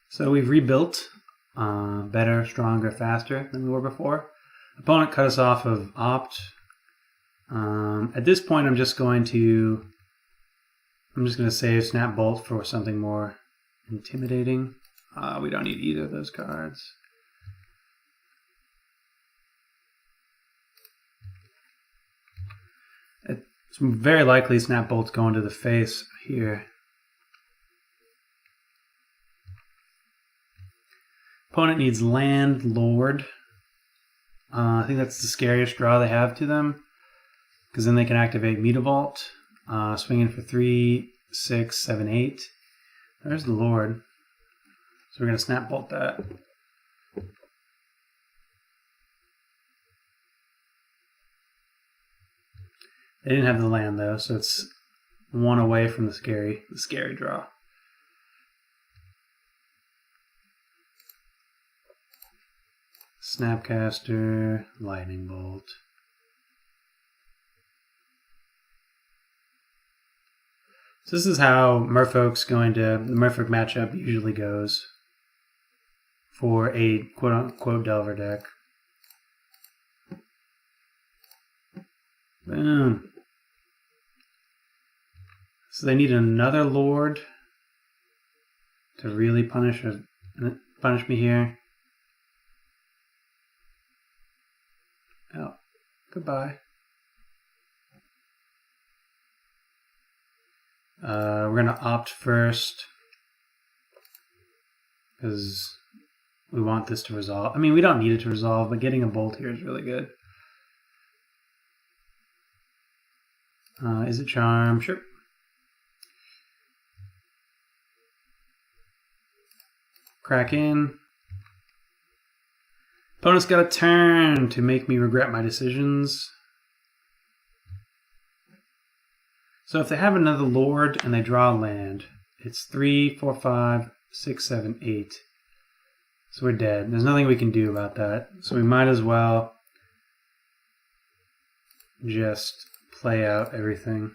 So we've rebuilt better, stronger, faster than we were before. Opponent cut us off of Opt. At this point, I'm just going to save Snap Bolt for something more intimidating. We don't need either of those cards. It's very likely Snap Bolt's going to the face here. Opponent needs Land Lord. I think that's the scariest draw they have to them, because then they can activate Mutavault, swinging for 3, 6, 7, 8. There's the Lord. So we're going to Snap Bolt that. They didn't have the land though, so it's one away from the scary draw. Snapcaster, Lightning Bolt. So this is how the Merfolk matchup usually goes for a quote-unquote Delver deck. Boom. So they need another Lord to really punish me here. Oh, goodbye. We're going to opt first because we want this to resolve. I mean, we don't need it to resolve, but getting a Bolt here is really good. Is it Charm? Sure. Crack in. Opponent's got a turn to make me regret my decisions. So if they have another Lord and they draw a land, it's 3, 4, 5, 6, 7, 8. So we're dead. There's nothing we can do about that. So we might as well just play out everything.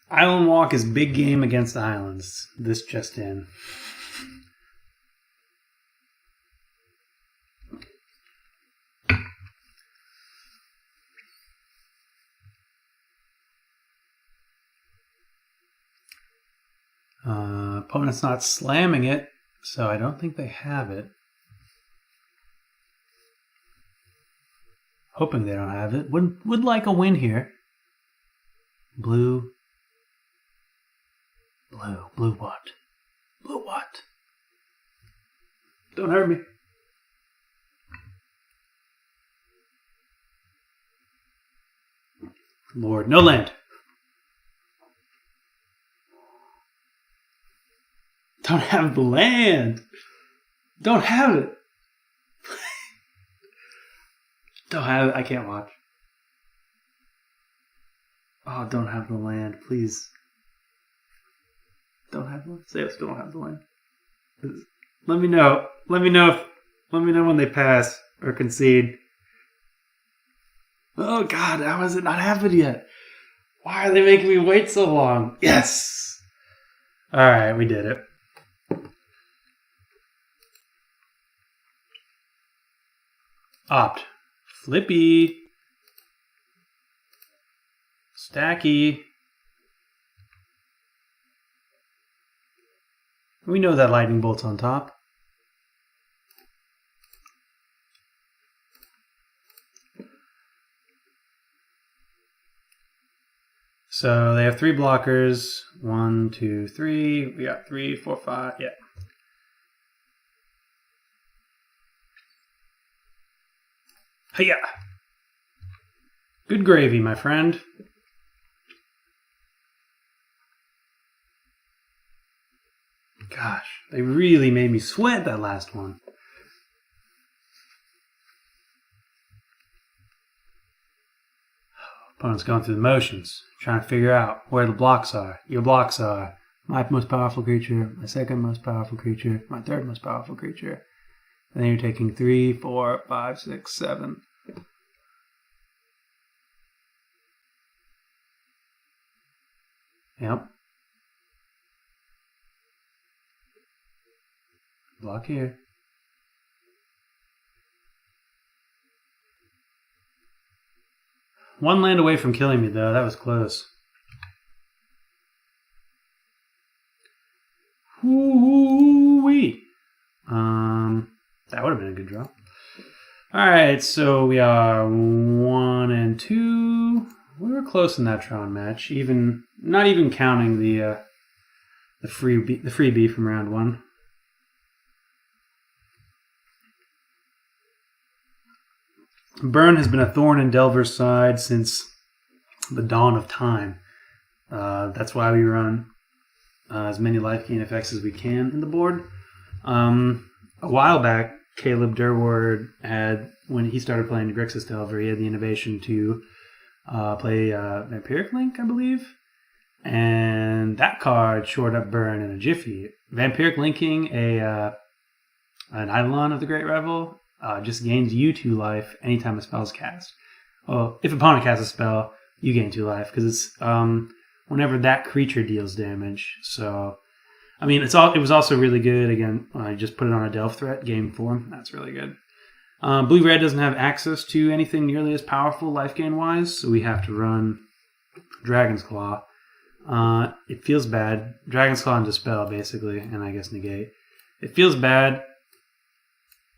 Island Walk is big game against the Islands. This just in. Opponent's not slamming it, so I don't think they have it. Hoping they don't have it. Would like a win here. Blue. Blue what? Blue what? Don't hurt me. Lord, no land. Don't have the land. Don't have it. Don't have it. I can't watch. Oh, don't have the land, please. Don't have the land. Say I still don't have the land. Let me know. Let me know when they pass or concede. Oh God, how has it not happened yet? Why are they making me wait so long? Yes. All right, we did it. Opt. Flippy. Stacky. We know that Lightning Bolt's on top. So they have 3 blockers. 1, 2, 3. We got 3, 4, 5. Yeah. Hiya! Good gravy, my friend. Gosh, they really made me sweat that last one. Opponent's going through the motions, trying to figure out where the blocks are. Your blocks are my most powerful creature, my second most powerful creature, my third most powerful creature. And then you're taking 3, 4, 5, 6, 7. Yep. Block here. One land away from killing me, though. That was close. Woo-wee. That would have been a good draw. Alright, so we are 1 and 2. We were close in that Tron match, not even counting the freebie from round 1. Burn has been a thorn in Delver's side since the dawn of time. That's why we run as many life gain effects as we can in the board. A while back, Caleb Durward had, when he started playing Grixis Delver, he had the innovation to play Vampiric Link, I believe. And that card shored up Burn in a jiffy. Vampiric Linking a an Eidolon of the Great Revel just gains you 2 life anytime a spell is cast. Well, if opponent casts a spell, you gain 2 life because it's whenever that creature deals damage. So, I mean, it was also really good. Again, I just put it on a Delve threat, game 4. That's really good. Blue-red doesn't have access to anything nearly as powerful life gain-wise, so we have to run Dragon's Claw. It feels bad. Dragon's Claw and Dispel, basically, and I guess Negate. It feels bad.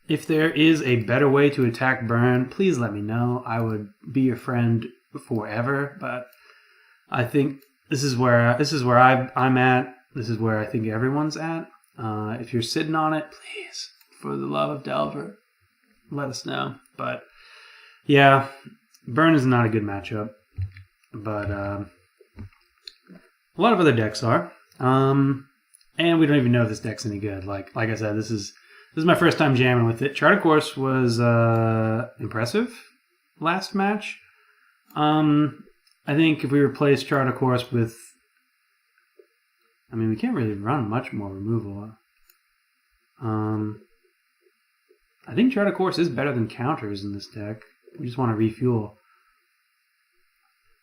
If there is a better way to attack burn, please let me know. I would be your friend forever, but I think this is where I'm at. This is where I think everyone's at. If you're sitting on it, please, for the love of Delver, let us know. But yeah, burn is not a good matchup, but a lot of other decks are. And we don't even know if this deck's any good. Like I said, this is my first time jamming with it. Chart of Course was impressive last match. I think if we replace Chart of Course with... I mean, we can't really run much more removal. I think Chart of Course is better than counters in this deck. We just want to refuel.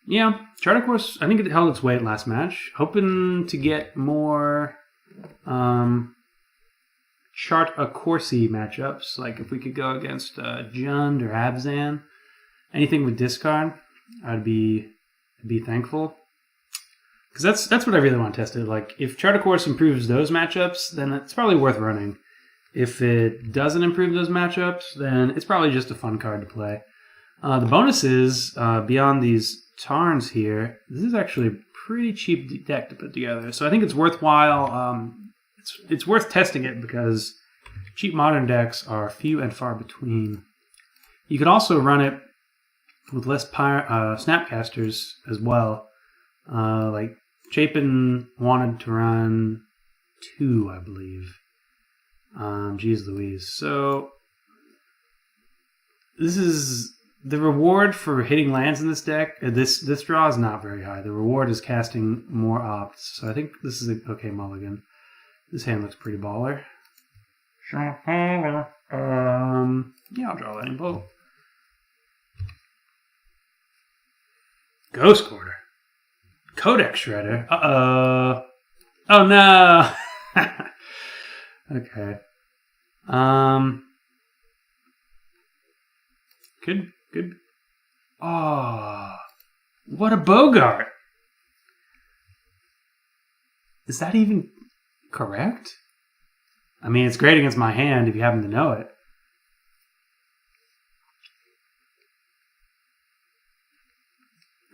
Yeah, Chart of Course, I think it held its weight last match. Hoping to get more... Chart a Coursey matchups, like if we could go against Jund or Abzan, anything with discard, I'd be thankful. Because that's what I really want tested. Like if Chart a Course improves those matchups, then it's probably worth running. If it doesn't improve those matchups, then it's probably just a fun card to play. The bonuses beyond these Tarns here, this is actually a pretty cheap deck to put together. So I think it's worthwhile. It's worth testing it because cheap modern decks are few and far between. You could also run it with less Snapcasters as well. Like Chapin wanted to run 2, I believe. Geez Louise. So this is the reward for hitting lands in this deck. This draw is not very high. The reward is casting more opts. So I think this is a okay mulligan. This hand looks pretty baller. Yeah, I'll draw Lightning Bolt. Ghost Quarter. Codex Shredder. Uh-oh. Oh, no. Okay. Good. Oh, what a Bogart. Is that even correct? I mean, it's great against my hand if you happen to know it.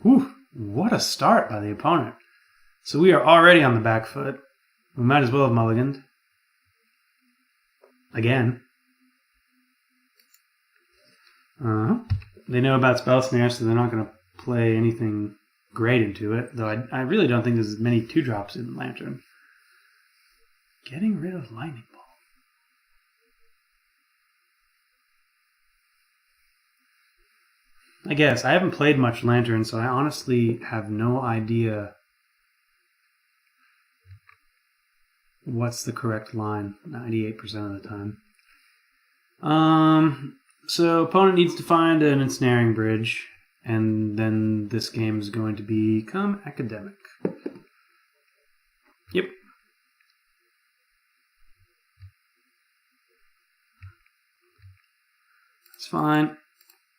Whew, what a start by the opponent. So we are already on the back foot. We might as well have mulliganed. Again. They know about Spell Snare, so they're not going to play anything great into it. Though I really don't think there's many 2-drops in Lantern. Getting rid of Lightning Bolt. I guess. I haven't played much Lantern, so I honestly have no idea what's the correct line 98% of the time. So opponent needs to find an ensnaring bridge, and then this game is going to become academic. Yep. It's fine.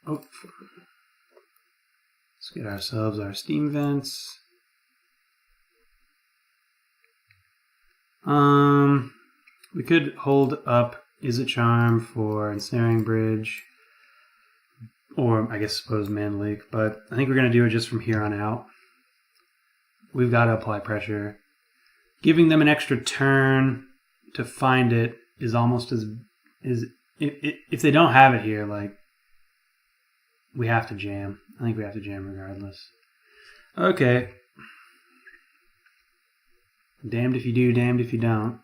Oh. Let's get ourselves our steam vents. We could hold up Is a Charm for Ensnaring Bridge, or I suppose Mana Leak, but I think we're going to do it just from here on out. We've got to apply pressure. Giving them an extra turn to find it is almost as if they don't have it here, like, we have to jam. I think we have to jam regardless. Okay. Damned if you do, damned if you don't.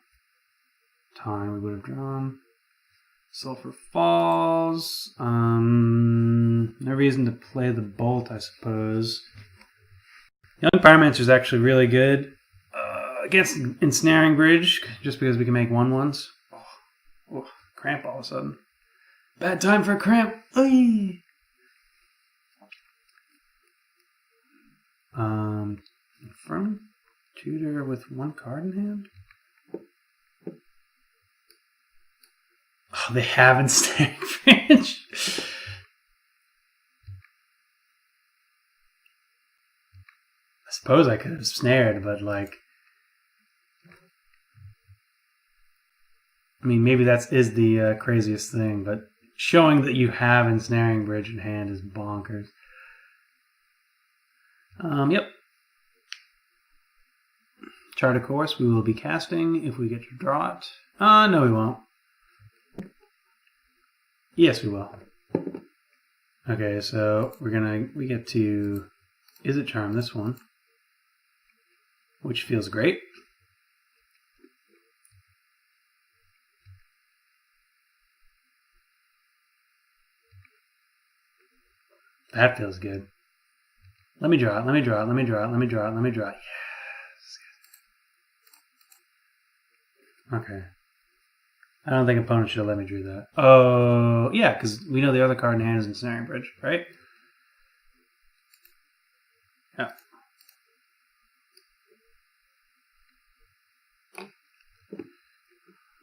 Time we would have drawn. Sulfur Falls. No reason to play the Bolt, I suppose. Young Pyromancer is actually really good against Ensnaring Bridge, just because we can make 1/1s. Oh, Cramp all of a sudden. Bad time for a cramp. Oy! From tutor with 1 card in hand? Oh, they have Ensnaring Bridge. I suppose I could have snared, but like, I mean, maybe that is the craziest thing, but showing that you have Ensnaring Bridge in hand is bonkers. Yep. Chart a course we will be casting if we get to draw it. No we won't. Yes we will. Okay, so we get to Is It Charm this one, which feels great. That feels good. Let me draw it, let me draw it, let me draw it, let me draw it, let me draw it. Yes. Okay. I don't think opponent should have let me draw that. Oh, yeah, because we know the other card in hand is Ensnaring Bridge, right? Yeah.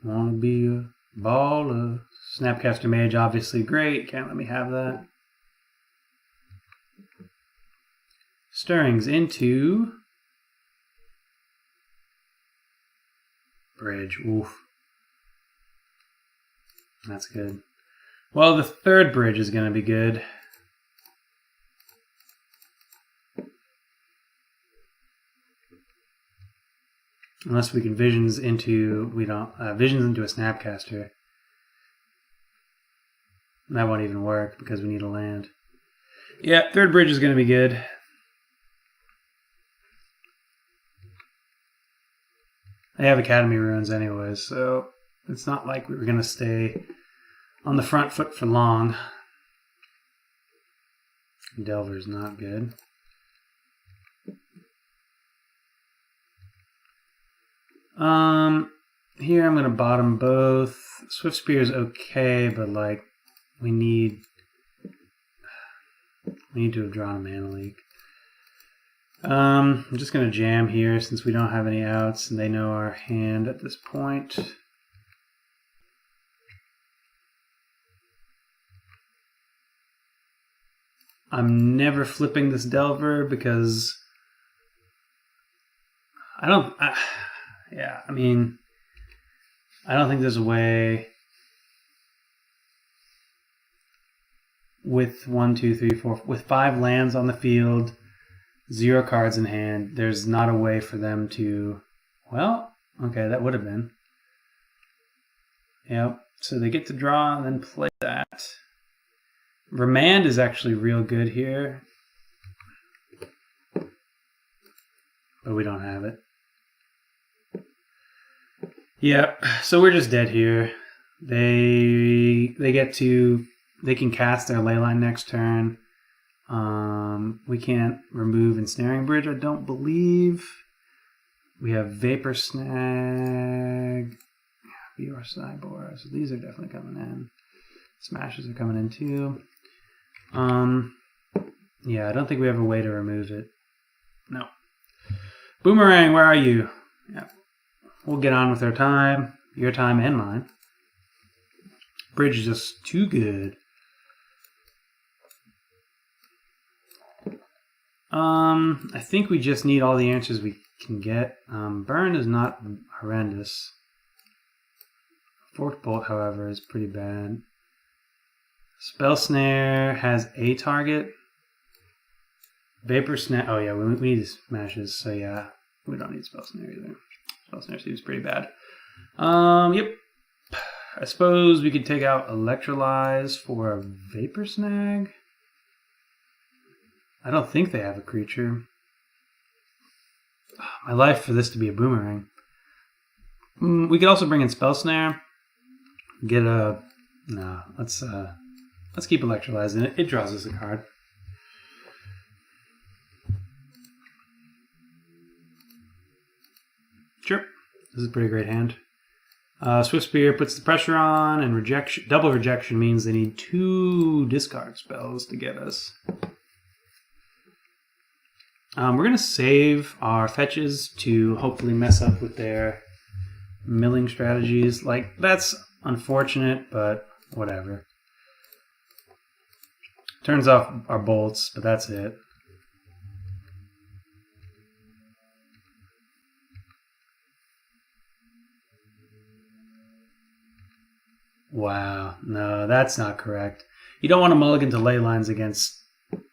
Wanna be a baller. Snapcaster Mage, obviously great. Can't let me have that. Stirrings into Bridge. Oof. That's good. Well, the 3rd bridge is going to be good. Unless we can visions into visions into a Snapcaster. That won't even work because we need a land. Yeah, 3rd bridge is going to be good. They have Academy Ruins anyways, so it's not like we were going to stay on the front foot for long. Delver's not good. Here I'm going to bottom both. Swift Spear is okay, but like we need to have drawn a Mana Leak. I'm just going to jam here since we don't have any outs and they know our hand at this point. I'm never flipping this Delver because I don't think there's a way with 1, 2, 3, 4, with 5 lands on the field, 0 cards in hand, there's not a way for them to, well, okay, that would have been. Yep, so they get to draw and then play that. Remand is actually real good here, but we don't have it. Yep, so we're just dead here. They can cast their Leyline next turn. We can't remove Ensnaring Bridge, I don't believe. We have Vapor Snag, Viewer Cybor, so these are definitely coming in. Smashes are coming in too. Yeah, I don't think we have a way to remove it. No. Boomerang, where are you? Yeah. We'll get on with our time, your time and mine. Bridge is just too good. I think we just need all the answers we can get. Burn is not horrendous. Forked Bolt, however, is pretty bad. Spell Snare has a target. Vapor Snare, oh yeah, we need smashes, so yeah, we don't need Spell Snare either. Spell Snare seems pretty bad. Yep. I suppose we could take out Electrolyze for a Vapor Snag. I don't think they have a creature. My life for this to be a boomerang. We could also bring in Spell Snare. Get a... No, let's keep Electrolyze in it. It draws us a card. Sure. This is a pretty great hand. Swift Spear puts the pressure on, and rejection, double rejection means they need 2 discard spells to get us. We're going to save our fetches to hopefully mess up with their milling strategies. Like, that's unfortunate, but whatever. Turns off our bolts, but that's it. Wow, no, that's not correct. You don't want to mulligan to ley lines against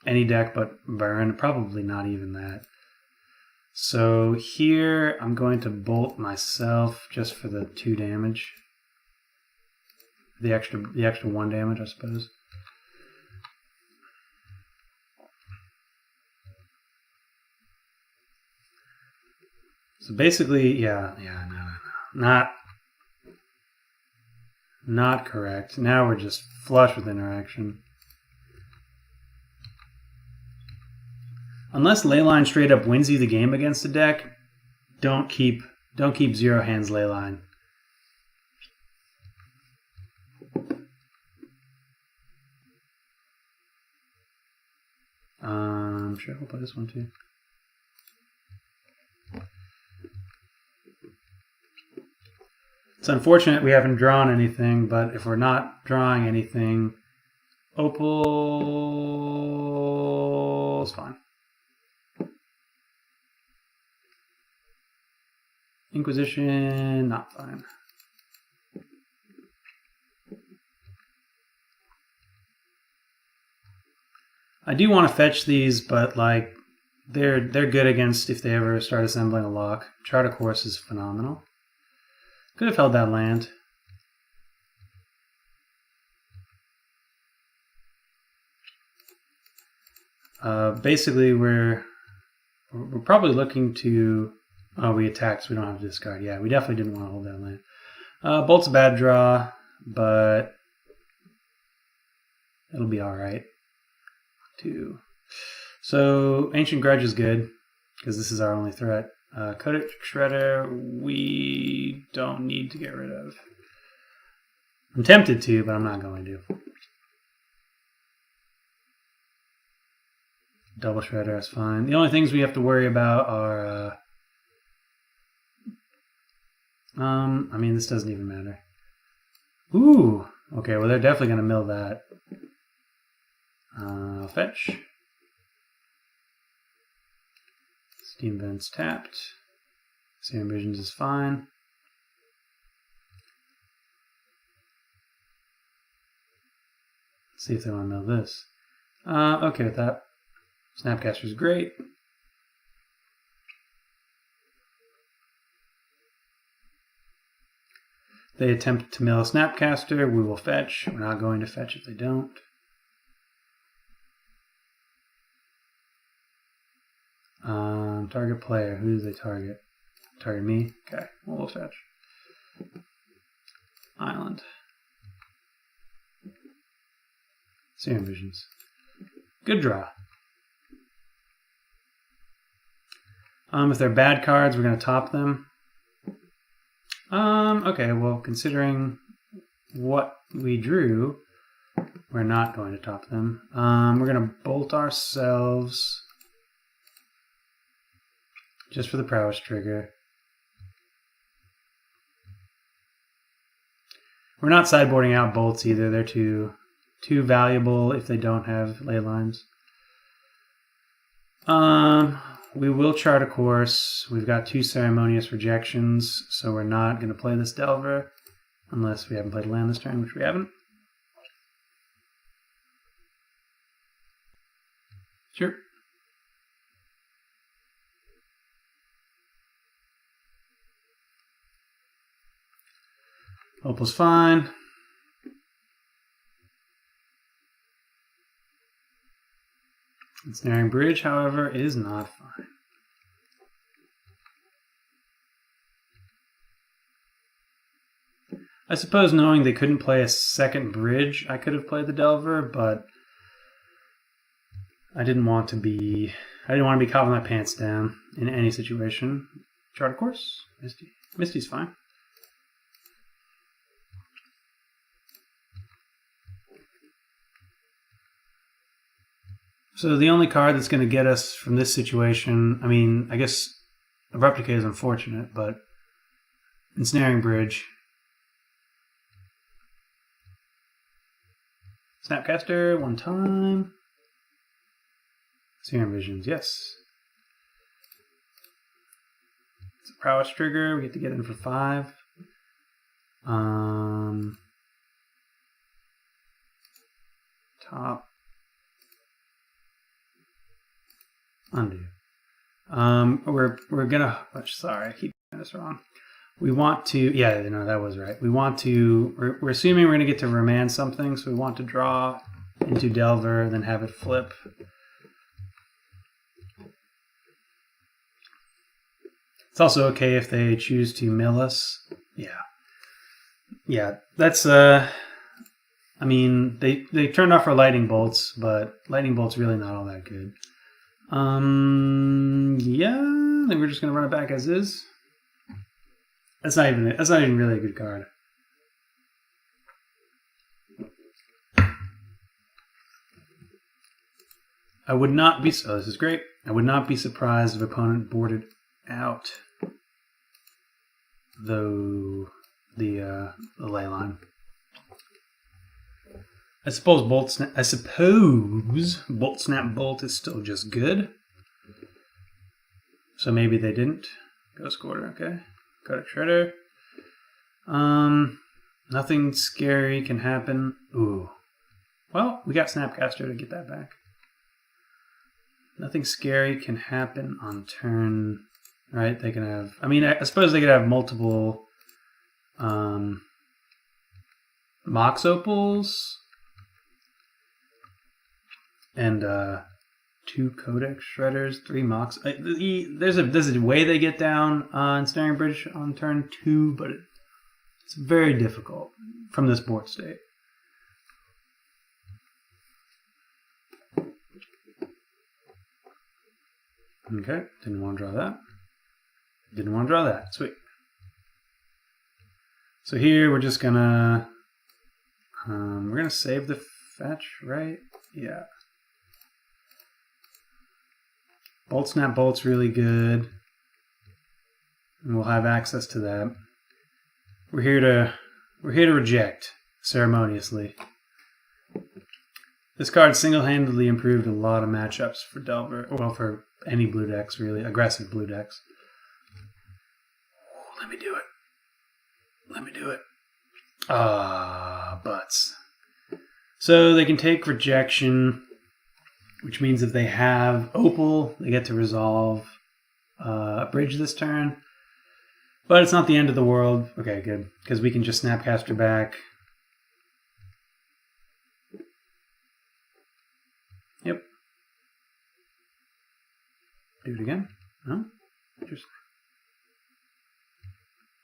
any deck but burn, probably not even that. So here I'm going to bolt myself just for the 2 damage. The extra 1 damage, I suppose. So basically, yeah, no. Not correct. Now we're just flush with interaction. Unless Leyline straight up wins you the game against a deck, don't keep 0 hands Leyline. Sure, I'll play this one too. It's unfortunate we haven't drawn anything, but if we're not drawing anything, Opal's fine. Inquisition, not fine. I do want to fetch these, but like they're good against if they ever start assembling a lock. Chart of Course is phenomenal. Could have held that land. Basically, we're probably looking to. Oh, we attacked, so we don't have to discard. Yeah, we definitely didn't want to hold that land. Bolt's a bad draw, but it'll be all right. 2. So Ancient Grudge is good because this is our only threat. Codex Shredder, we don't need to get rid of. I'm tempted to, but I'm not going to. Double Shredder is fine. The only things we have to worry about are... I mean, this doesn't even matter. Ooh! Okay, well, they're definitely going to mill that. Fetch. Steam Vents tapped. Serum Visions is fine. Let's see if they want to mill this. Okay with that. Snapcaster is great. They attempt to mill a Snapcaster. We will fetch. We're not going to fetch if they don't. Target player. Who do they target? Target me? Okay. Well, we'll fetch. Island. Serum Visions. Good draw. If they're bad cards, we're going to top them. Okay, well, considering what we drew, we're not going to top them. We're going to bolt ourselves just for the prowess trigger. We're not sideboarding out bolts either. They're too valuable if they don't have ley lines. We will chart a course. We've got 2 ceremonious rejections, so we're not going to play this Delver unless we haven't played a land this turn, which we haven't. Sure. Opal's fine. Ensnaring Bridge, however, is not fine. I suppose knowing they couldn't play a second bridge, I could have played the Delver, but I didn't want to be caught with my pants down in any situation. Chart of Course. Misty. Misty's fine. So the only card that's going to get us from this situation, I mean, I guess Abrupt Decay is unfortunate, but Ensnaring Bridge. Snapcaster, 1 time. Serum Visions, yes. It's a Prowess trigger, we get to get in for 5. Top. Undo. We're gonna. Sorry, I keep doing this wrong. We want to. Yeah, no, that was right. We want to. We're assuming we're gonna get to remand something, so we want to draw into Delver, then have it flip. It's also okay if they choose to mill us. Yeah. That's I mean, they turned off our lightning bolts, but lightning bolt's really not all that good. Yeah, I think we're just gonna run it back as is. That's not even really a good card. I would not be. Oh, this is great. I would not be surprised if opponent boarded out the ley line. I suppose Bolt Snap Bolt is still just good. So maybe they didn't. Ghost Quarter, okay. Codex Shredder. Nothing scary can happen. Ooh. Well, we got Snapcaster to get that back. Nothing scary can happen on turn. Right? They can have. I mean, I suppose they could have multiple Mox Opals. And 2 Codex Shredders, 3 Mox. There's a way they get down Ensnaring Bridge on turn 2, but it's very difficult from this board state. Okay, didn't want to draw that. Didn't want to draw that. Sweet. So here we're just gonna save the fetch, right? Yeah. Bolt Snap Bolt's really good. And we'll have access to that. We're here to reject ceremoniously. This card single-handedly improved a lot of matchups for Delver. Well, for any blue decks, really. Aggressive blue decks. Let me do it. Butts. So they can take rejection, which means if they have Opal, they get to resolve a bridge this turn. But it's not the end of the world. Okay, good. Because we can just Snapcaster back. Yep. Do it again? No? Interesting.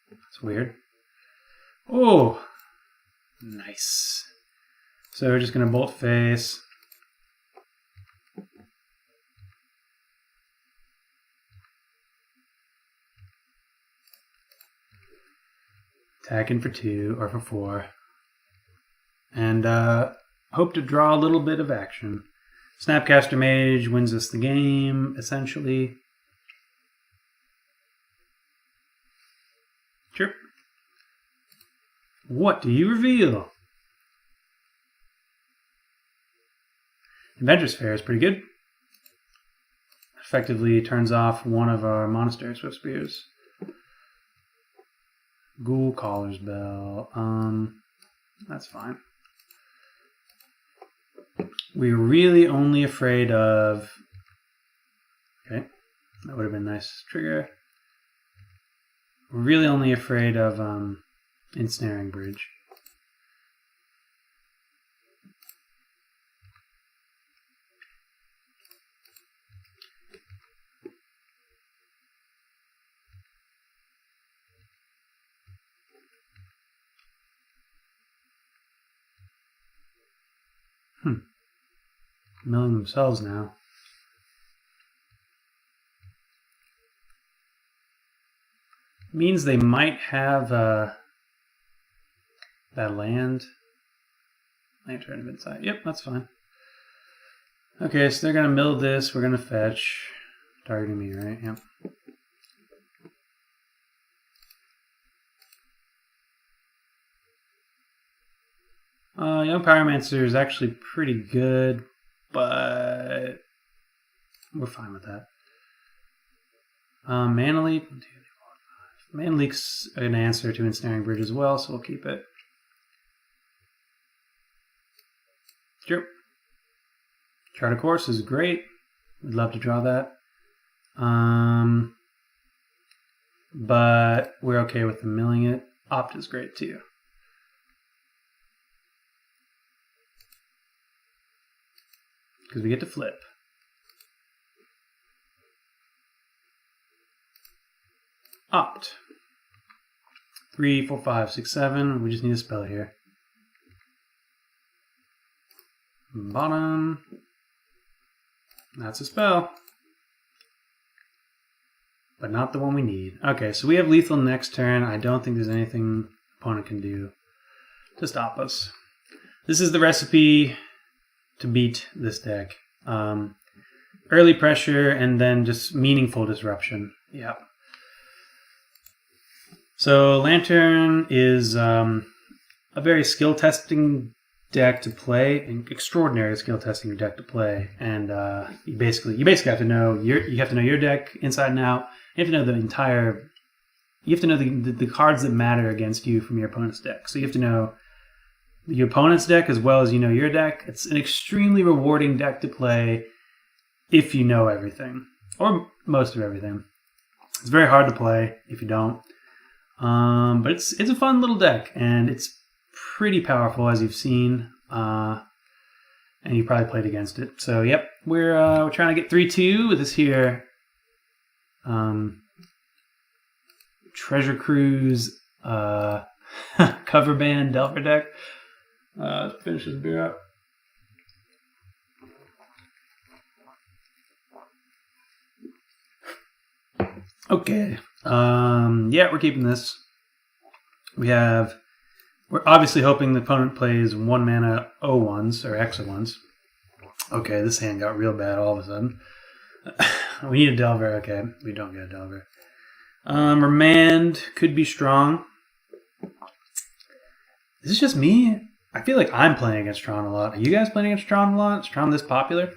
That's weird. Oh! Nice. So we're just going to Bolt Face. Attacking for 2 or for 4. And hope to draw a little bit of action. Snapcaster Mage wins us the game, essentially. Sure. What do you reveal? Adventurous Fair is pretty good. Effectively turns off one of our Monastery Swift Spears. Ghoul Caller's Bell. That's fine. We're really only afraid of... Okay, that would have been a nice trigger. We're really only afraid of Ensnaring Bridge. Milling themselves now. Means they might have that land. Lantern of Insight. Yep, that's fine. Okay, so they're gonna mill this. We're gonna fetch. Targeting me, right? Yep. Young Pyromancer is actually pretty good, but we're fine with that. Mana Leak. Mana Leak's an answer to Ensnaring Bridge as well, so we'll keep it. Sure. Chart of Course is great. We'd love to draw that. But we're okay with the milling it. Opt is great too. Because we get to flip. Opt. 3, 4, 5, 6, 7. We just need a spell here. Bottom. That's a spell. But not the one we need. Okay, so we have lethal next turn. I don't think there's anything opponent can do to stop us. This is the recipe to beat this deck. Early pressure and then just meaningful disruption. Yeah. So Lantern is a very skill testing deck to play, an extraordinary skill testing deck to play, and you basically have to know your deck inside and out. You have to know the cards that matter against you from your opponent's deck. So you have to know your opponent's deck as well as you know your deck. It's an extremely rewarding deck to play if you know everything, or most of everything. It's very hard to play if you don't. But it's a fun little deck, and it's pretty powerful as you've seen, and you probably played against it. So yep, we're trying to get 3-2 with this here Treasure Cruise cover band Delver deck. Let's finish this beer up. Okay. Yeah, we're keeping this. We're obviously hoping the opponent plays 1 mana O1s or X1s. Okay, this hand got real bad all of a sudden. We need a Delver. Okay, we don't get a Delver. Remand could be strong. Is this just me? I feel like I'm playing against Tron a lot. Are you guys playing against Tron a lot? Is Tron this popular?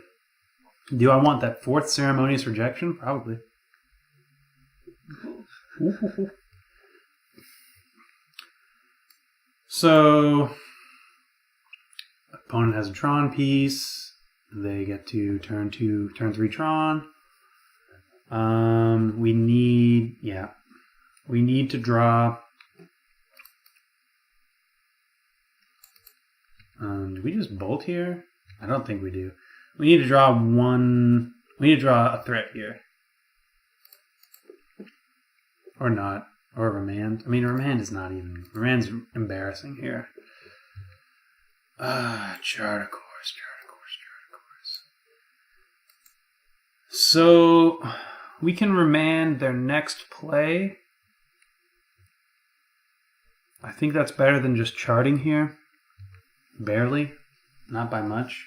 Do I want that 4th Ceremonious Rejection? Probably. So, opponent has a Tron piece. They get to turn 3 Tron. We need to draw. Do we just bolt here? I don't think we do. We need to draw one. We need to draw a threat here. Or not. Or a remand. I mean, a remand is not even. Remand's embarrassing here. Chart of Course. So, we can remand their next play. I think that's better than just charting here. Barely. Not by much.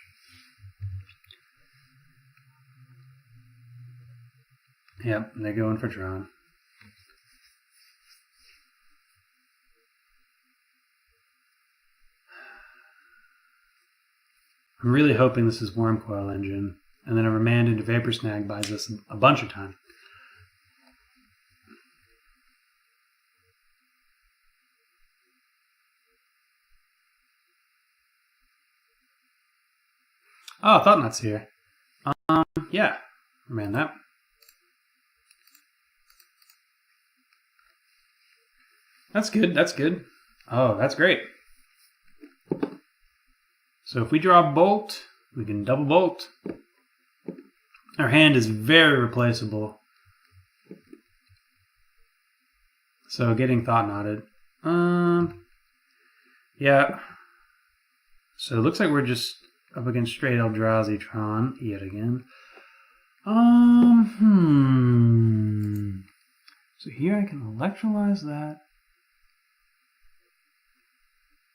Yep, they're going for Tron. I'm really hoping this is Wormcoil Engine, and then a remand into Vapor Snag buys us a bunch of time. Oh, Thought-Knot's here. Yeah, remand that. That's good. Oh, that's great. So if we draw a bolt, we can double bolt. Our hand is very replaceable. So getting Thought-Knotted. Yeah. So it looks like we're just up against straight Eldrazi Tron yet again. So here I can electrolyze that.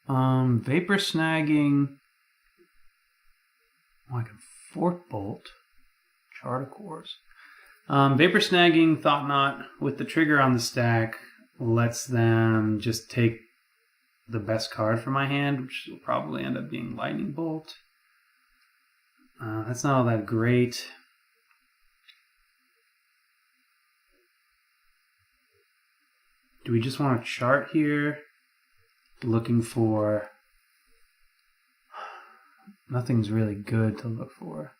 Vapor Snagging. Oh, I can Fork Bolt, Chart of Course. Vapor Snagging Thought Knot with the trigger on the stack lets them just take the best card from my hand, which will probably end up being Lightning Bolt. That's not all that great. Do we just want to chart here? Looking for... Nothing's really good to look for.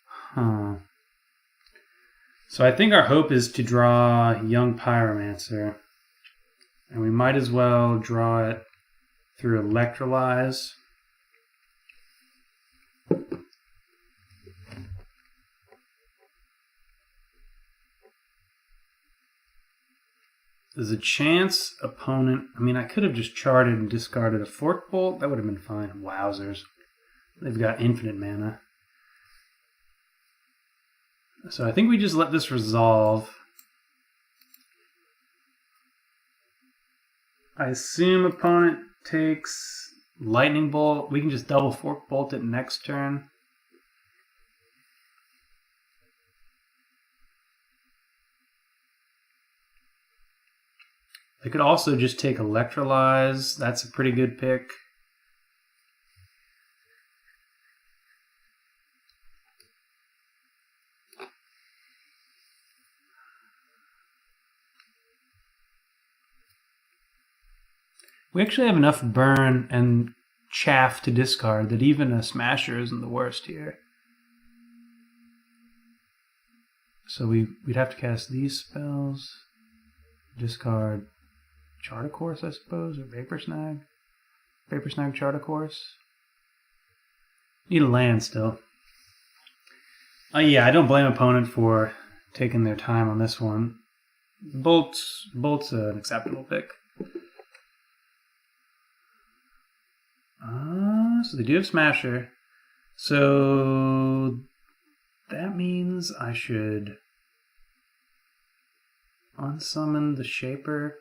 Huh. So I think our hope is to draw Young Pyromancer. And we might as well draw it through Electrolyze. There's a chance opponent... I mean, I could have just charted and discarded a Fork Bolt. That would have been fine. Wowzers. They've got infinite mana. So I think we just let this resolve. I assume opponent takes Lightning Bolt. We can just double Fork Bolt it next turn. They could also just take Electrolyze. That's a pretty good pick. We actually have enough burn and chaff to discard that even a Smasher isn't the worst here. So we'd have to cast these spells. Discard Chart of Course, I suppose, or Vapor Snag. Vapor Snag, Chart of Course. Need a land still. Yeah, I don't blame opponent for taking their time on this one. Bolt's an acceptable pick. So they do have Smasher. So that means I should unsummon the Shaper.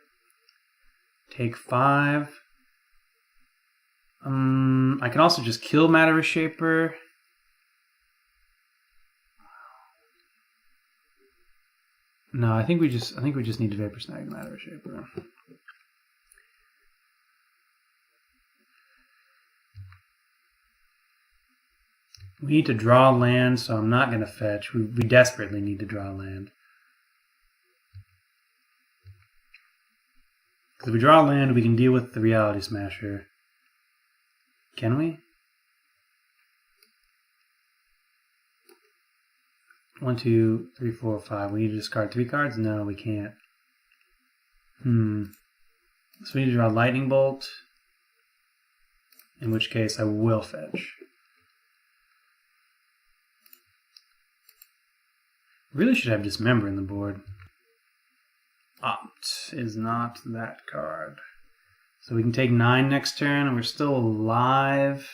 Take 5. I can also just kill Matter Shaper. No, I think we just need to Vapor Snag Matter Shaper. We need to draw land, so I'm not going to fetch. We desperately need to draw land. Because if we draw land, we can deal with the Reality Smasher. Can we? 1, 2, 3, 4, 5. We need to discard 3 cards? No, we can't. So we need to draw Lightning Bolt. In which case I will fetch. Really should have Dismember in the board. Opt is not that card. So we can take 9 next turn and we're still alive.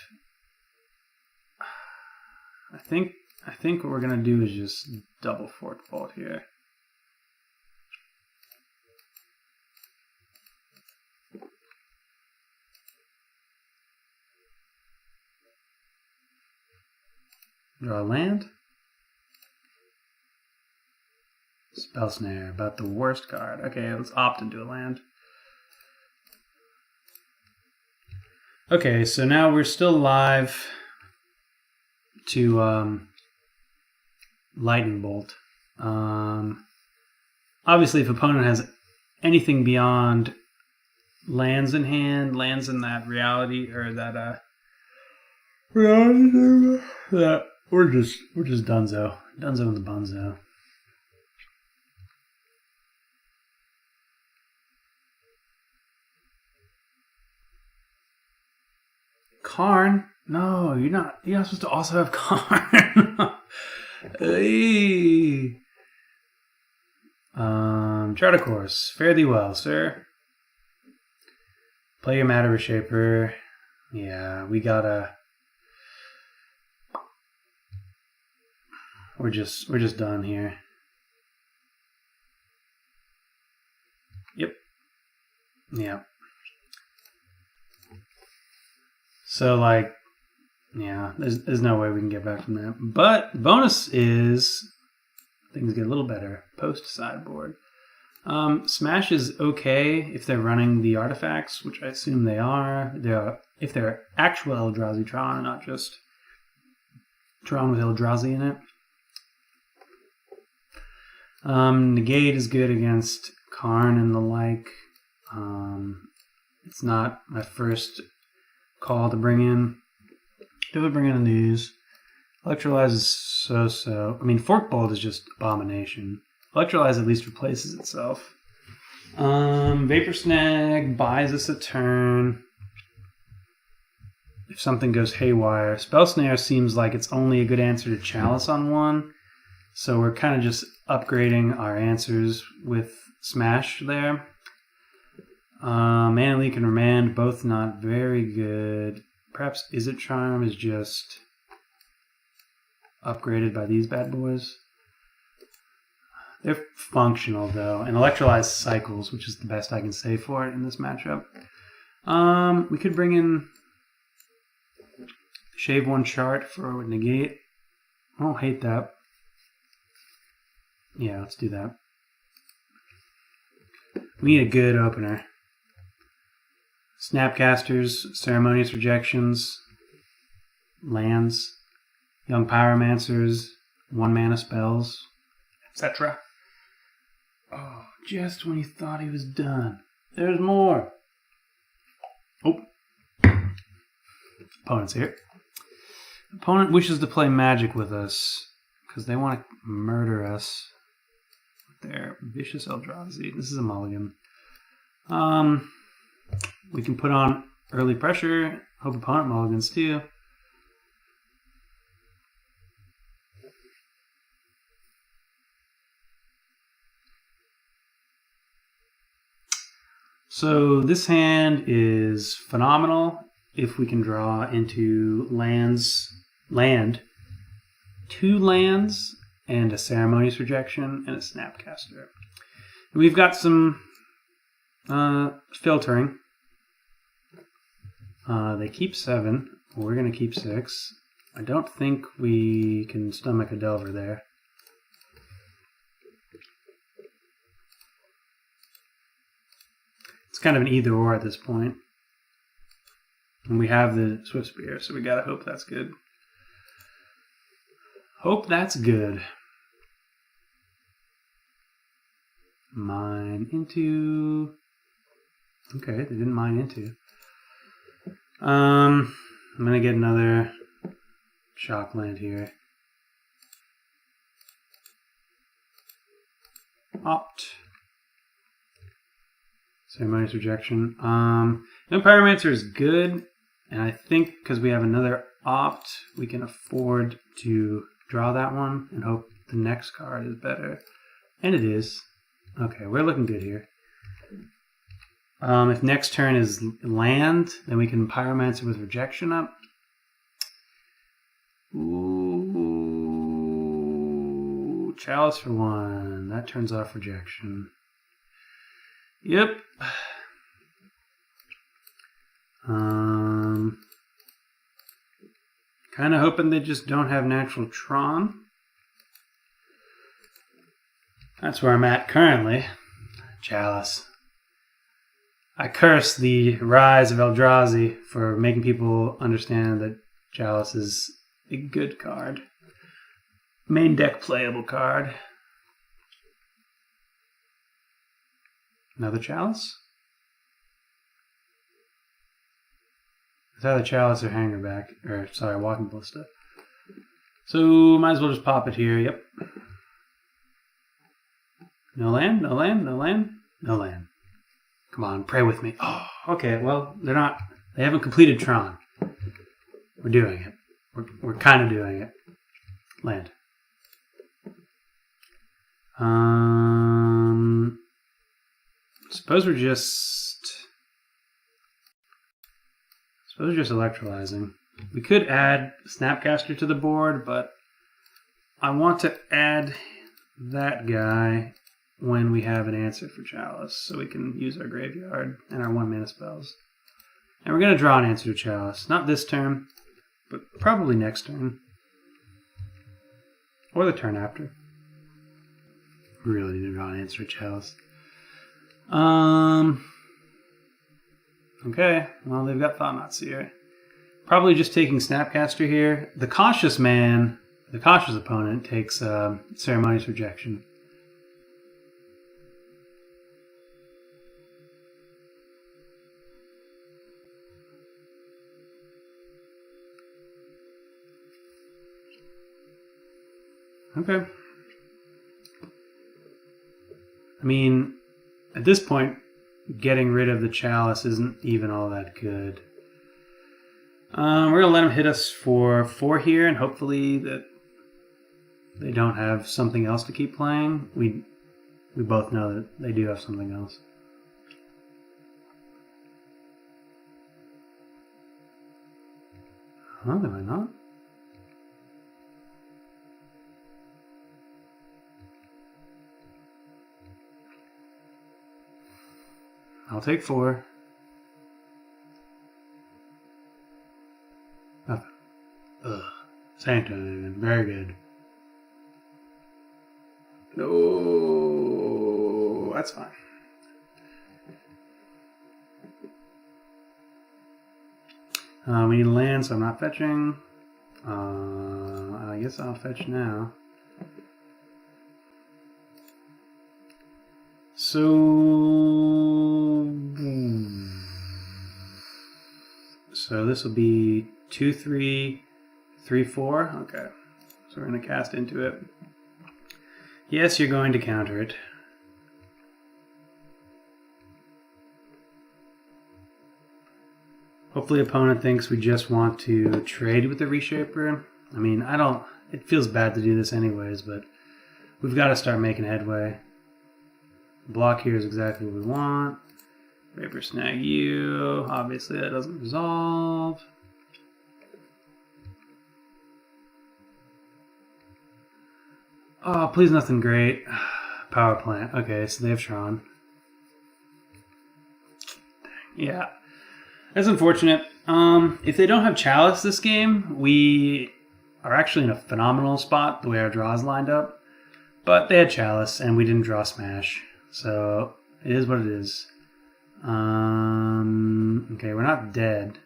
I think what we're gonna do is just double Fork Bolt here. Draw land. Spell Snare, about the worst card. Okay, let's opt into a land. Okay, so now we're still alive to Lightning Bolt. Obviously, if opponent has anything beyond lands in hand, lands in that reality or that reality, that we're just Dunzo in the Bunzo. Karn? No, you're not supposed to also have Karn. Hey. Chart of Course. Fare thee well, sir. Play your Matter Shaper. Yeah, we gotta. We're just done here. Yep. Yeah. So, like, Yeah, there's no way we can get back from that. But bonus is things get a little better. Post sideboard. Smash is okay if they're running the artifacts, which I assume they are. If they're actual Eldrazi Tron, not just Tron with Eldrazi in it. Negate is good against Karn and the like. It's not my first call to bring in. Definitely bring in these. Electrolyze is so-so. I mean, Fork Bolt is just abomination. Electrolyze at least replaces itself. Vapor Snag buys us a turn. If something goes haywire. Spell Snare seems like it's only a good answer to Chalice on one. So we're kind of just upgrading our answers with Smash there. Mana Leak and Remand, both not very good. Perhaps Izzet Charm is just upgraded by these bad boys. They're functional though, and Electrolyze cycles, which is the best I can say for it in this matchup. We could bring in Shave one chart for Negate. I don't hate that. Yeah, let's do that. We need a good opener. Snapcasters, Ceremonious Rejections, lands, Young Pyromancers, 1-mana spells, etc. Oh, just when you thought he was done. There's more. Oh. Opponent's here. Opponent wishes to play Magic with us because they want to murder us with their vicious Eldrazi. This is a mulligan. We can put on early pressure. Hope opponent mulligans too. So this hand is phenomenal if we can draw into land, 2 lands, and a Ceremonious Rejection, and a Snapcaster. And we've got some filtering. They keep 7. We're going to keep 6. I don't think we can stomach a Delver there. It's kind of an either or at this point. And we have the Swift Spear, so we gotta hope that's good. Hope that's good. Mine into... Okay, they didn't mine into. I'm gonna get another shock land here. Opt. Ceremonious Rejection. Pyromancer is good, and I think because we have another opt, we can afford to draw that one and hope the next card is better. And it is. Okay, we're looking good here. If next turn is land, then we can Pyromancer with Rejection up. Ooh, Chalice for 1. That turns off Rejection. Yep. Kind of hoping they just don't have natural Tron. That's where I'm at currently. Chalice. I curse the rise of Eldrazi for making people understand that Chalice is a good card. Main deck playable card. Another Chalice? It's either Chalice or Hangerback. Or, sorry, Walking Ballista. So, might as well just pop it here. Yep. No land, no land, no land, no land. Come on, pray with me. Oh, okay, well, they haven't completed Tron. We're doing it. We're kind of doing it. Land. Suppose we're just electrolyzing. We could add Snapcaster to the board, but I want to add that guy when we have an answer for Chalice, so we can use our graveyard and our 1-mana spells. And we're going to draw an answer to Chalice. Not this turn, but probably next turn. Or the turn after. Really did not answer Chalice. Okay, well, they've got Thought-Knots here. Probably just taking Snapcaster here. The cautious man, the cautious opponent, takes Ceremonious Rejection. Okay. I mean, at this point, getting rid of the Chalice isn't even all that good. We're going to let them hit us for 4 here, and hopefully that they don't have something else to keep playing. We both know that they do have something else. Huh, they might not. I'll take 4. Nothing. Ugh. Sanctum. Very good. No, that's fine. We need a land, so I'm not fetching. I guess I'll fetch now. So this will be 2, 3, 3, 4. Okay, so we're going to cast into it. Yes, you're going to counter it. Hopefully opponent thinks we just want to trade with the Reshaper. I mean, it feels bad to do this anyways, but we've got to start making headway. Block here is exactly what we want. Vapor Snag you. Obviously that doesn't resolve. Oh, please nothing great. Power plant. Okay, so they have Tron. Yeah. That's unfortunate. If they don't have Chalice this game, we are actually in a phenomenal spot the way our draws lined up. But they had Chalice and we didn't draw Smash. So it is what it is. Okay, we're not dead.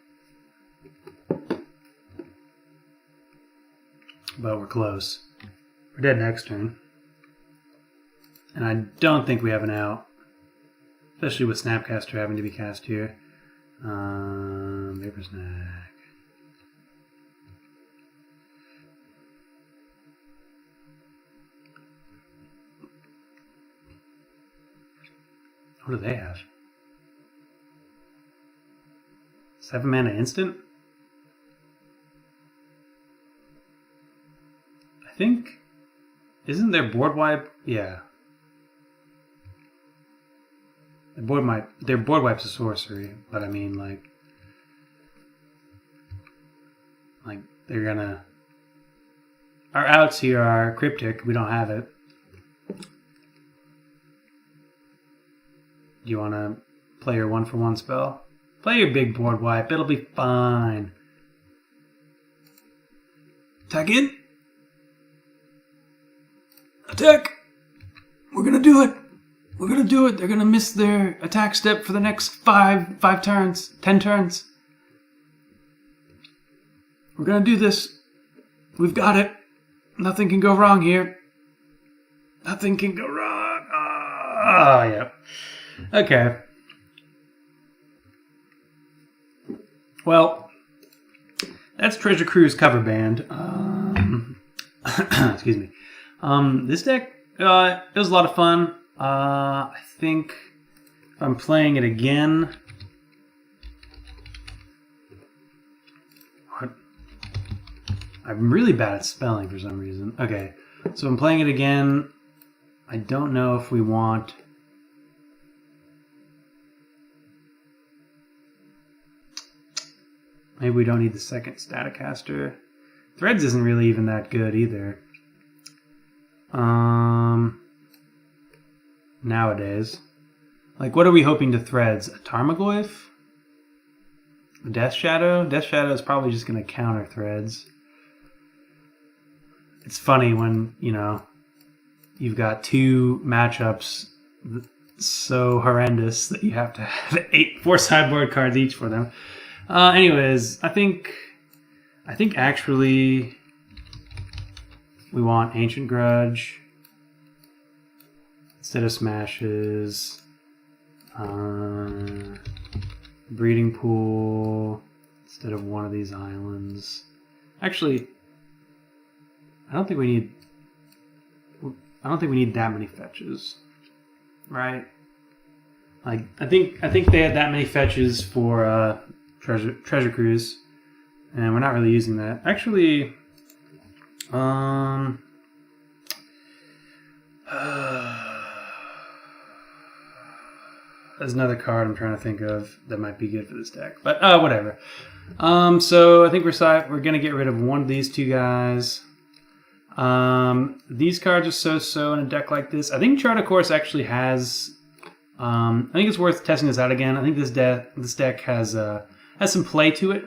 But we're close. We're dead next turn. And I don't think we have an out. Especially with Snapcaster having to be cast here. Vapor Snag. What do they have? 7 mana instant? I think... Isn't their board wipe? Yeah. Their board wipe's a sorcery, but I mean, like they're gonna... Our outs here are Cryptic, we don't have it. Do you want to play your 1-for-1 spell? Play your big board wipe, it'll be fine. Attack in. Attack! We're gonna do it! We're gonna do it! They're gonna miss their attack step for the next 5 turns, 10 turns. We're gonna do this. We've got it. Nothing can go wrong here. Nothing can go wrong. Ah, yeah. Okay. Well, that's Treasure Cruise cover band. Excuse me. This deck, it was a lot of fun. I think if I'm playing it again... What? I'm really bad at spelling for some reason. Okay, so I'm playing it again. I don't know if we want... Maybe we don't need the second Staticaster. Threads isn't really even that good either. Nowadays. Like, what are we hoping to Threads? A Tarmogoyf? Death Shadow. Death Shadow is probably just going to counter threads. It's funny when, you know, you've got two matchups so horrendous that you have to have 4 sideboard cards each for them. Anyways, I think actually we want Ancient Grudge instead of Smashes. Breeding Pool instead of one of these islands. Actually, I don't think we need that many fetches, right? Like I think they had that many fetches for Treasure Cruise, and we're not really using that. Actually, there's another card I'm trying to think of that might be good for this deck, but whatever. So I think we're gonna get rid of one of these two guys. These cards are so in a deck like this. I think Chart of Course actually has. I think it's worth testing this out again. I think this deck has some play to it.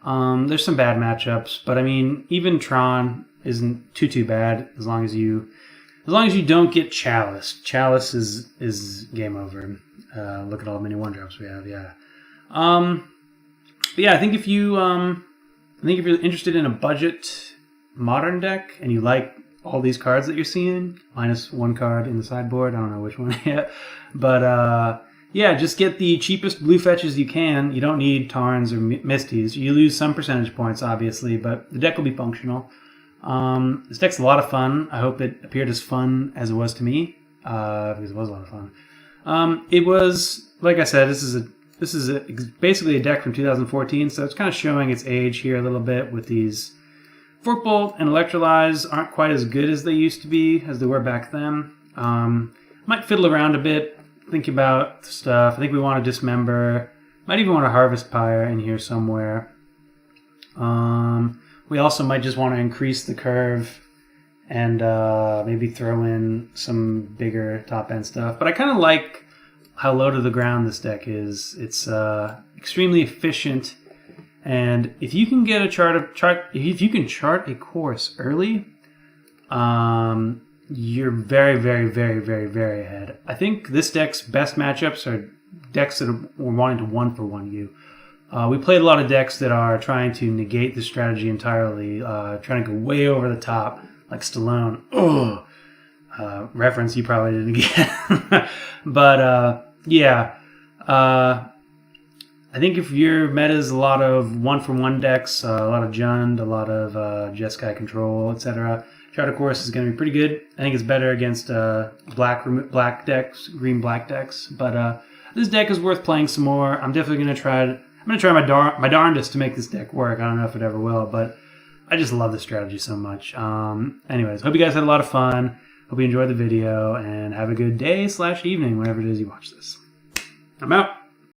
There's some bad matchups, but I mean, even Tron isn't too bad as long as you don't get Chalice. Chalice is game over. Look at all the mini 1-drops we have. Yeah. But yeah, I think if you're interested in a budget modern deck and you like all these cards that you're seeing, minus one card in the sideboard, I don't know which one yet, but yeah, just get the cheapest blue fetches you can. You don't need Tarns or Misties. You lose some percentage points, obviously, but the deck will be functional. This deck's a lot of fun. I hope it appeared as fun as it was to me, because it was a lot of fun. It was, like I said, this is basically a deck from 2014, so it's kind of showing its age here a little bit with these. Forkbolt and Electrolyze aren't quite as good as they used to be, as they were back then. Might fiddle around a bit, think about stuff. I think we want to Dismember. Might even want to Harvest Pyre in here somewhere. We also might just want to increase the curve and maybe throw in some bigger top-end stuff. But I kind of like how low to the ground this deck is. It's extremely efficient. And if you can get if you can chart a course early, you're very ahead. I think this deck's best matchups are decks that are wanting to 1-for-1 you. We played a lot of decks that are trying to negate the strategy entirely, trying to go way over the top, like Stallone. Reference you probably didn't get, but yeah. I think if your meta is a lot of 1-for-1 decks, a lot of Jund, a lot of Jeskai Control, etc., Chart of Course is going to be pretty good. I think it's better against black decks, green-black decks. But this deck is worth playing some more. I'm definitely going to try it. I'm going to try my darndest to make this deck work. I don't know if it ever will, but I just love this strategy so much. Anyways, hope you guys had a lot of fun. Hope you enjoyed the video, and have a good day/evening whenever it is you watch this. I'm out.